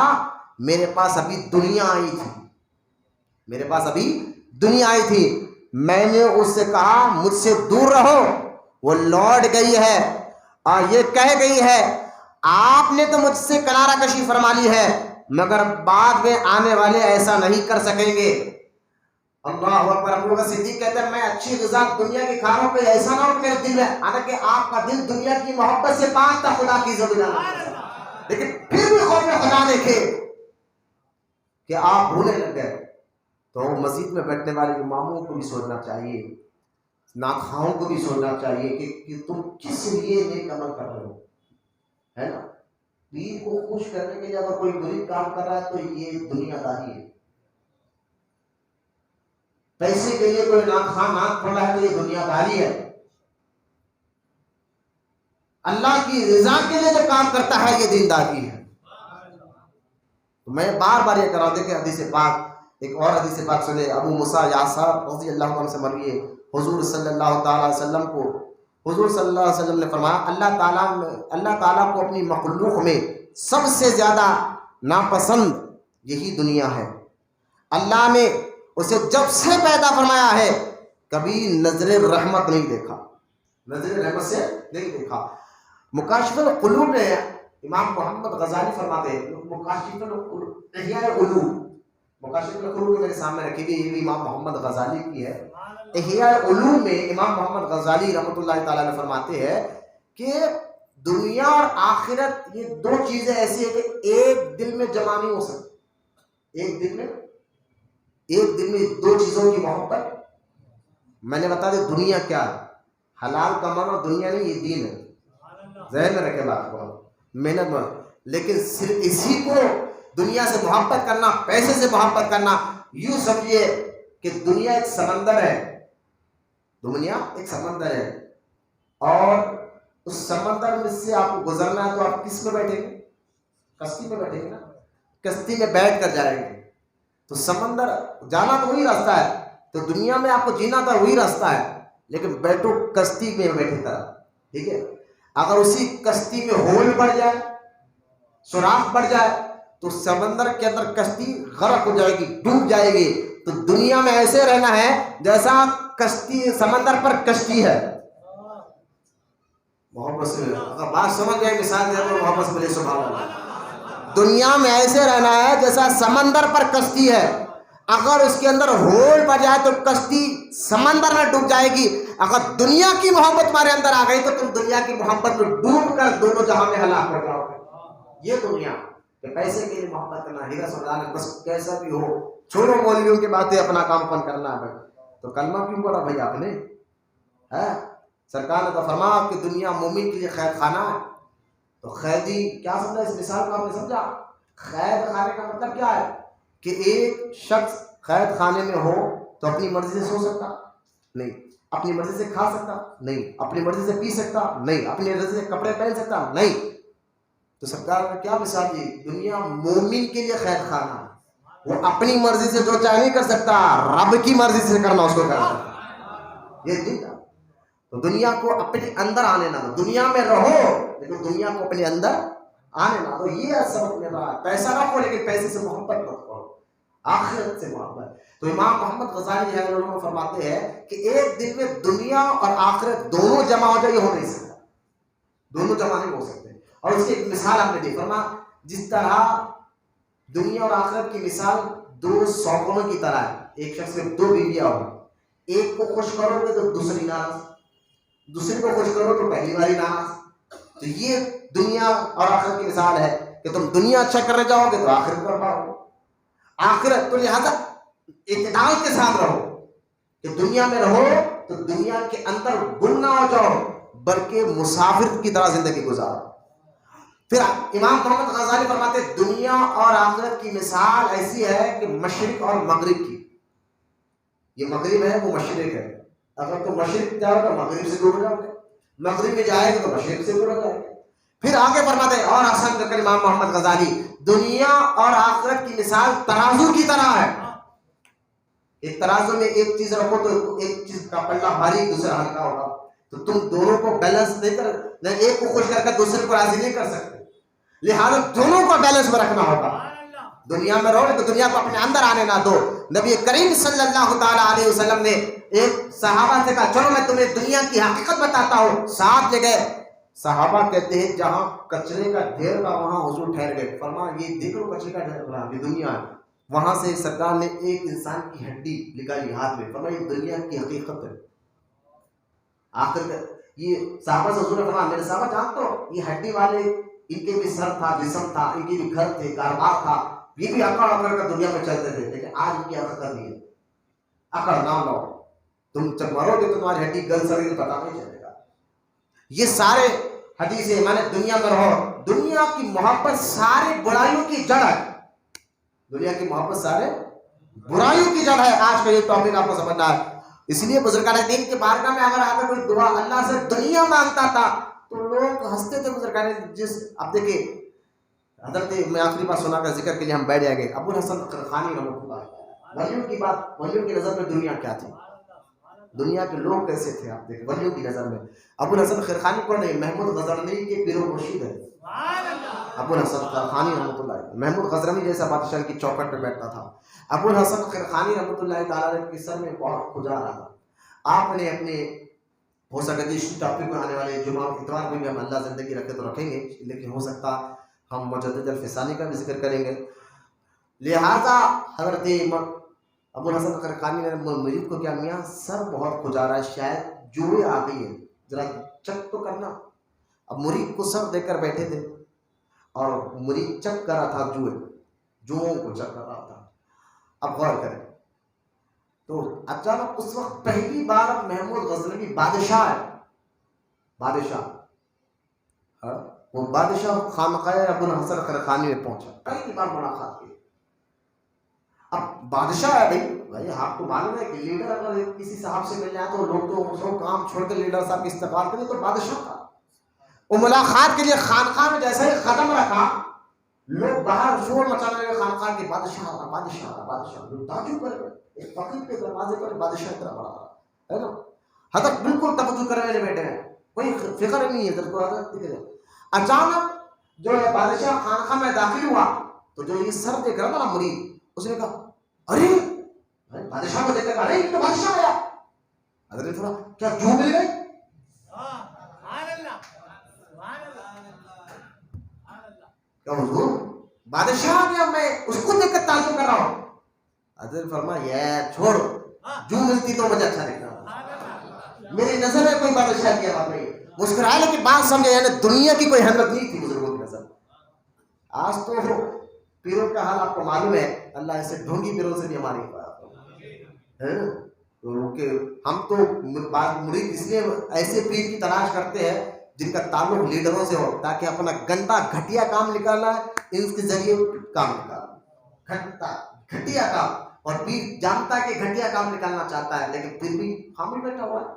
میرے پاس ابھی دنیا آئی تھی، میرے پاس ابھی دنیا آئی تھی، میں نے اس سے کہا مجھ سے دور رہو، وہ لوٹ گئی ہے اور یہ کہہ گئی ہے آپ نے تو مجھ سے کنارہ کشی فرما لی ہے، مگر بعد میں آنے والے ایسا نہیں کر سکیں گے۔ اللہ اکبر۔ ابوبکر صدیق کہتے ہیں میں اچھی غذا دنیا کی کھا رہا ہوں، ایسا نہ ہو کہ میرے دل میں، حالانکہ آپ کا دل دنیا کی محبت سے پاک تھا، خدا کی عزت جانا، لیکن پھر بھی خوف خدا دیکھے کہ آپ رونے لگ گئے۔ تو مسجد میں بیٹھنے والے اماموں کو بھی سوچنا چاہیے، ناخواہوں کو بھی سوچنا چاہیے کہ تم کس لیے نیک عمل کر رہے ہو، ہے نا؟ پیر کو خوش کرنے کے لیے اگر کوئی غریب کام کر رہا ہے تو یہ دنیا داری ہے، پیسے کے لیے کوئی ناخواہ ناک پڑ رہا ہے تو یہ دنیا داری ہے، اللہ کی رضا کے لیے جو کام کرتا ہے یہ دینداری ہے۔ تو میں بار بار یہ کر رہا تھا کہ حدیث پاک، ایک اور حدیث پاک سنے، ابو موسیٰ یاسر رضی اللہ عنہ سے مروی ہے، حضور صلی اللہ تعالیٰ علیہ وسلم کو، حضور صلی اللہ علیہ وسلم نے فرمایا اللہ تعالیٰ کو اپنی مخلوق میں سب سے زیادہ ناپسند یہی دنیا ہے۔ اللہ نے اسے جب سے پیدا فرمایا ہے کبھی نظر رحمت نہیں دیکھا، نظر رحمت سے نہیں دیکھا۔ مکاشف القلوب میں امام محمد غزالی فرماتے ہیں، مکاشف احیاء العلوم، مکاشف القلوب میرے سامنے رکھی گئی، یہ بھی امام محمد غزالی کی ہے۔ احیاء العلوم میں امام محمد غزالی رحمۃ اللہ تعالیٰ نے فرماتے ہیں کہ دنیا اور آخرت یہ دو چیزیں ایسی ہیں کہ ایک دل میں جمع نہیں ہو سکتی، ایک دل میں دو چیزوں کی محبت۔ میں نے بتا دیا دنیا کیا ہے، حلال کمانا دنیا نہیں، یہ دین ہے، ذہن میں رکھے بات کو، محنت میں، لیکن صرف اسی کو دنیا سے محبت کرنا، پیسے سے محبت کرنا، یوں سمجھیے کہ دنیا ایک سمندر ہے، دنیا ایک سمندر ہے، اور اس سمندر میں سے آپ کو گزرنا ہے تو آپ کس میں بیٹھیں گے؟ کشتی میں بیٹھیں گے نا، کشتی میں بیٹھ کر جائیں گے، تو سمندر جانا تو وہی راستہ ہے، تو دنیا میں آپ کو جینا تو وہی راستہ ہے، لیکن بیٹھو کشتی میں بیٹھے طرح، ٹھیک ہے؟ اگر اسی کشتی میں ہول پڑ جائے، سوراخ پڑ جائے تو سمندر کے اندر کشتی غرق ہو جائے گی، ڈوب جائے گی۔ تو دنیا میں ایسے رہنا ہے جیسا کشتی سمندر پر کشتی ہے۔ محبت سے اگر بات سمجھ جائے، مثال دے تو محبت سے بولے سبحان اللہ۔ دنیا میں ایسے رہنا ہے جیسا سمندر پر کشتی ہے، اگر اس کے اندر ہول پڑ جائے تو کشتی سمندر میں ڈوب جائے گی۔ اگر دنیا کی محبت تمہارے اندر آ گئی تو تم دنیا کی محبت میں ڈوب کر دونوں جہاں میں ہلاک ہو جاؤ گے۔ یہ دنیا کہ پیسے کے لیے محبت کرنا، ہیرا سودا بس کیسا بھی ہو، چھوڑو مولویوں کی باتیں، اپنا کام اپن کرنا ہے۔ تو کلمہ کیوں پڑھا بھائی آپ نے؟ سرکار نے تو فرمایا کہ دنیا مومن کے لیے قید خانہ ہے۔ تو قیدی کیا سمجھا، اس مثال کو آپ نے سمجھا؟ قید خانے کا مطلب کیا ہے کہ ایک شخص قید خانے میں ہو تو اپنی مرضی سے سو سکتا نہیں، اپنی مرضی سے کھا سکتا نہیں، اپنی مرضی سے پی سکتا نہیں، اپنی مرضی سے کپڑے پہن سکتا نہیں۔ تو سرکار نے کیا مثال دی؟ دنیا مومن کے لیے قید خانہ ہے، وہ اپنی مرضی سے جو چاہے نہیں کر سکتا، رب کی مرضی سے کرنا اس کو کرنا، یہ دن تھا۔ تو دنیا کو اپنے اندر آنے نہ دو، دنیا میں رہو لیکن دنیا کو اپنے اندر آنے نہ دو۔ یہ سبق مل رہا ہے، پیسہ نہ کھو لیکن پیسے سے محبت مت کرو، آخرت سے محبت۔ تو امام محمد غزالی رحمہ اللہ فرماتے ہیں کہ ایک دن میں دنیا اور آخرت دونوں جمع ہو جائے، یہ ہو نہیں سکتا، دونوں جمع نہیں ہو سکتے۔ اور اس کی ایک مثال آپ نے دی، فرمایا جس طرح دنیا اور آخرت کی مثال دو سوگنوں کی طرح ہے، ایک شخص میں دو بیویاں ہوں، ایک کو خوش کرو گے تو دوسری ناراض، دوسری کو خوش کرو تو پہلی والی ناراض۔ تو یہ دنیا اور آخرت کی مثال ہے کہ تم دنیا اچھا کرنے جاؤ گے تو آخرت کر پاؤ گے. آخرت تو لہذا اعتدال کے ساتھ رہو کہ دنیا میں رہو تو دنیا کے اندر گم نہ ہو جاؤ بلکہ مسافر کی طرح زندگی گزارو. پھر امام محمد غزالی فرماتے ہیں دنیا اور آخرت کی مثال ایسی ہے کہ مشرق اور مغرب کی. یہ مغرب ہے وہ مشرق ہے. اگر تم مشرق جاؤ تو مغرب سے دور ہو جاؤ گے, مغرب میں جائے گا تو مشرق سے دور ہو جائے گا. پھر آگے فرماتے ہیں اور حسن کر امام محمد غزالی دنیا اور آخرت کی مثال ترازو کی طرح ہے. ایک ترازو میں ایک چیز رکھو تو ایک چیز کا پلہ بھاری دوسرا ہلکا ہوگا, تو تم دونوں کو بیلنس نہیں کر, ایک کو خوش کر دوسرے کو راضی نہیں کر سکتے, لہذا دونوں کو بیلنس میں رکھنا ہوگا. دنیا میں رہو تو دنیا کو اپنے اندر آنے نہ دو. نبی کریم صلی اللہ تعالی علیہ وسلم نے ایک صحابہ سے کہا چلو میں تمہیں دنیا کی حقیقت بتاتا ہوں. 7 جگہ صحابہ کہتے ہیں جہاں کچرے کا ڈھیر تھا وہاں حضور ٹھہر گئے. فرمایا یہ دیکھ لو کچرے کا ڈھیر تھا, یہ دنیا ہے. وہاں سے سرکار نے ایک انسان کی ہڈی نکالی ہاتھ میں, فرمایا یہ دنیا کی حقیقت ہے. آخر یہ صحابہ سے حضور نے فرمایا میرے صحابہ جانتے ہو یہ ہڈی والے ان کے بھی سر تھا, جسم تھا, ان کے بھی گھر تھے, کاروبار تھا, یہ بھی اکڑ اکڑ کر دنیا میں چلتے تھے, لیکن آج ان کی عقل نہیں ہے. اکڑ نہ لو, تم جب مرو گے تو تمہاری ہڈی گل سڑے گی پتا نہیں چلے گا. یہ سارے حدیث ہے, میں نے دنیا میں رہو. دنیا کی محبت سارے برائیوں کی جڑ ہے. دنیا کی محبت سارے برائیوں کی جڑ ہے. آج کا یہ ٹاپک آپ کو سمجھنا ہے. اس لیے بزرگان دین کے بارگاہ میں اگر آگے کوئی دعا اللہ سے دنیا مانگتا تھا تو لوگ ہنستے تھے. بزرگان جس اب دیکھیں حضرت, میں آخری بات سنا کر ذکر کے لیے ہم بیٹھ جائیں گے. ابو الحسن خرقانی رحمۃ اللہ, ولیوں کی بات, ولیوں کی نظر میں دنیا کیا تھی, دنیا کے لوگ کیسے تھے, آپ دیکھیں ولیوں کی نظر میں. ابو الحسن خرقانی کو نہیں, محمود غزنوی کے پیر و مرشد ہے ابو الحسن خرقانی رحمۃ اللہ. محمود غزنوی جیسا بادشاہ کی چوکٹ پہ بیٹھتا تھا. ابو الحسن خرقانی رحمۃ اللہ تعالیٰ کے سر میں بہت کھجا رہا تھا. آپ نے اپنے ہو سکتا ہے اس ٹاپک میں آنے والے جمعہ اتوار میں بھی ہم اللہ زندگی رکھے تو رکھیں گے, لیکن ہو سکتا ہم مجدد الفسانی کا بھی ذکر کریں گے. لہذا حضرت ابو الحسن خرقانی نے مرید کو کیا میاں سر بہت کھجا رہا ہے, شاید جوئے آ گئی ہے, ذرا چک تو کرنا. اب مرید کو سر دے کر بیٹھے تھے اور مرید چک کر رہا تھا, جوؤں کو چک کر رہا تھا. اب غور کریں تو اچانک اس وقت پہلی بار محمود غزنوی بادشاہ ہے, بادشاہ وہ بادشاہ خانقاہ ابو الحسن خرقانی میں پہنچا, پہلی بار ملاقات کی. اب بادشاہ ہے بھائی آپ کو معلوم ہے کہ لیڈر اگر کسی صاحب سے مل جائے تو لوگ تو سب کام چھوڑ کے لیڈر صاحب کی استقبال کریں, تو بادشاہ تھا. وہ ملاقات کے لیے خانقاہ میں جیسے ہی قدم رکھا لوگ باہر شور مچانے لگے خانقاہ کے, بادشاہ بادشاہ بادشاہ. لوگ تعجب کر گئے, ایک فقیر کے دروازے پر بادشاہ اتنا بڑا ہے نا, حضرت بالکل توجہ کرنے والے بیٹھے ہیں, کوئی فکر نہیں ہے حضرت دکھ رہے. اچانک جو ہے بادشاہ خانقاہ میں داخل ہوا تو جو یہ سر دیکھ رہا تھا نا مرید, اس نے کہا ارے بادشاہ کو دیکھ کر ارے یہ تو بادشاہ آیا. حضرت نے تھوڑا کیا جو مل گئی, کیا حضور بادشاہ آ گیا, میں اس کو دیکھ کر تعجب کر رہا ہوں. حضرت فرمایا یہ چھوڑ, جو ملتی تو مجھے اچھا دکھ رہا, میری نظر میں کوئی بادشاہ کی بات نہیں. مسکرائے لیکن بات سمجھے, یعنی دنیا کی کوئی اہمیت نہیں تھی بزرگوں کی نظر. آج تو پیروں کا حال آپ کو معلوم ہے, اللہ ایسے ڈھونگی پیروں سے بھی ہماری ہم تو مرید اس لیے ایسے پیر کی تلاش کرتے ہیں جن کا تعلق لیڈروں سے ہو, تاکہ اپنا گندا گھٹیا کام نکالنا ہے ان کے ذریعے کام نکالنا, گھٹیا کام. اور پیر جانتا ہے کہ گھٹیا کام نکالنا چاہتا ہے, لیکن پھر بھی خاموش بیٹھا ہوا ہے,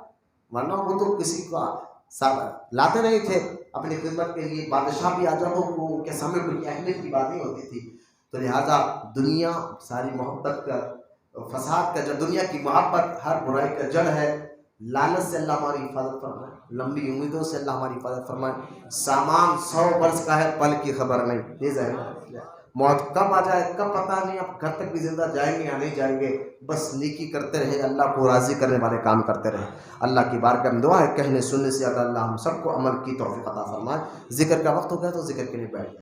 ورنہ وہ تو کسی کو لاتے نہیں تھے اپنی خدمت کے لیے. بادشاہ بھی آ جاؤ تو ان کے سامنے کوئی اہمیت کی بات نہیں ہوتی تھی. تو لہٰذا دنیا ساری محبت کا فساد کا جڑ, دنیا کی محبت ہر برائی کا جڑ ہے. لالچ سے اللہ ہماری حفاظت فرمائے, لمبی امیدوں سے اللہ ہماری حفاظت فرمائے. سامان 100 برس کا ہے, پل کی خبر نہیں, تیز ہے موت کب آ جائے کب پتہ نہیں. اب گھر تک بھی زندہ جائیں گے یا نہیں جائیں گے, بس نیکی کرتے رہے, اللہ کو راضی کرنے والے کام کرتے رہے. اللہ کی بارگاہ میں دعا ہے کہنے سننے سے اگر اللہ ہم سب کو عمل کی توفیق عطا فرمائے. ذکر کا وقت ہو گیا تو ذکر کے لیے بیٹھ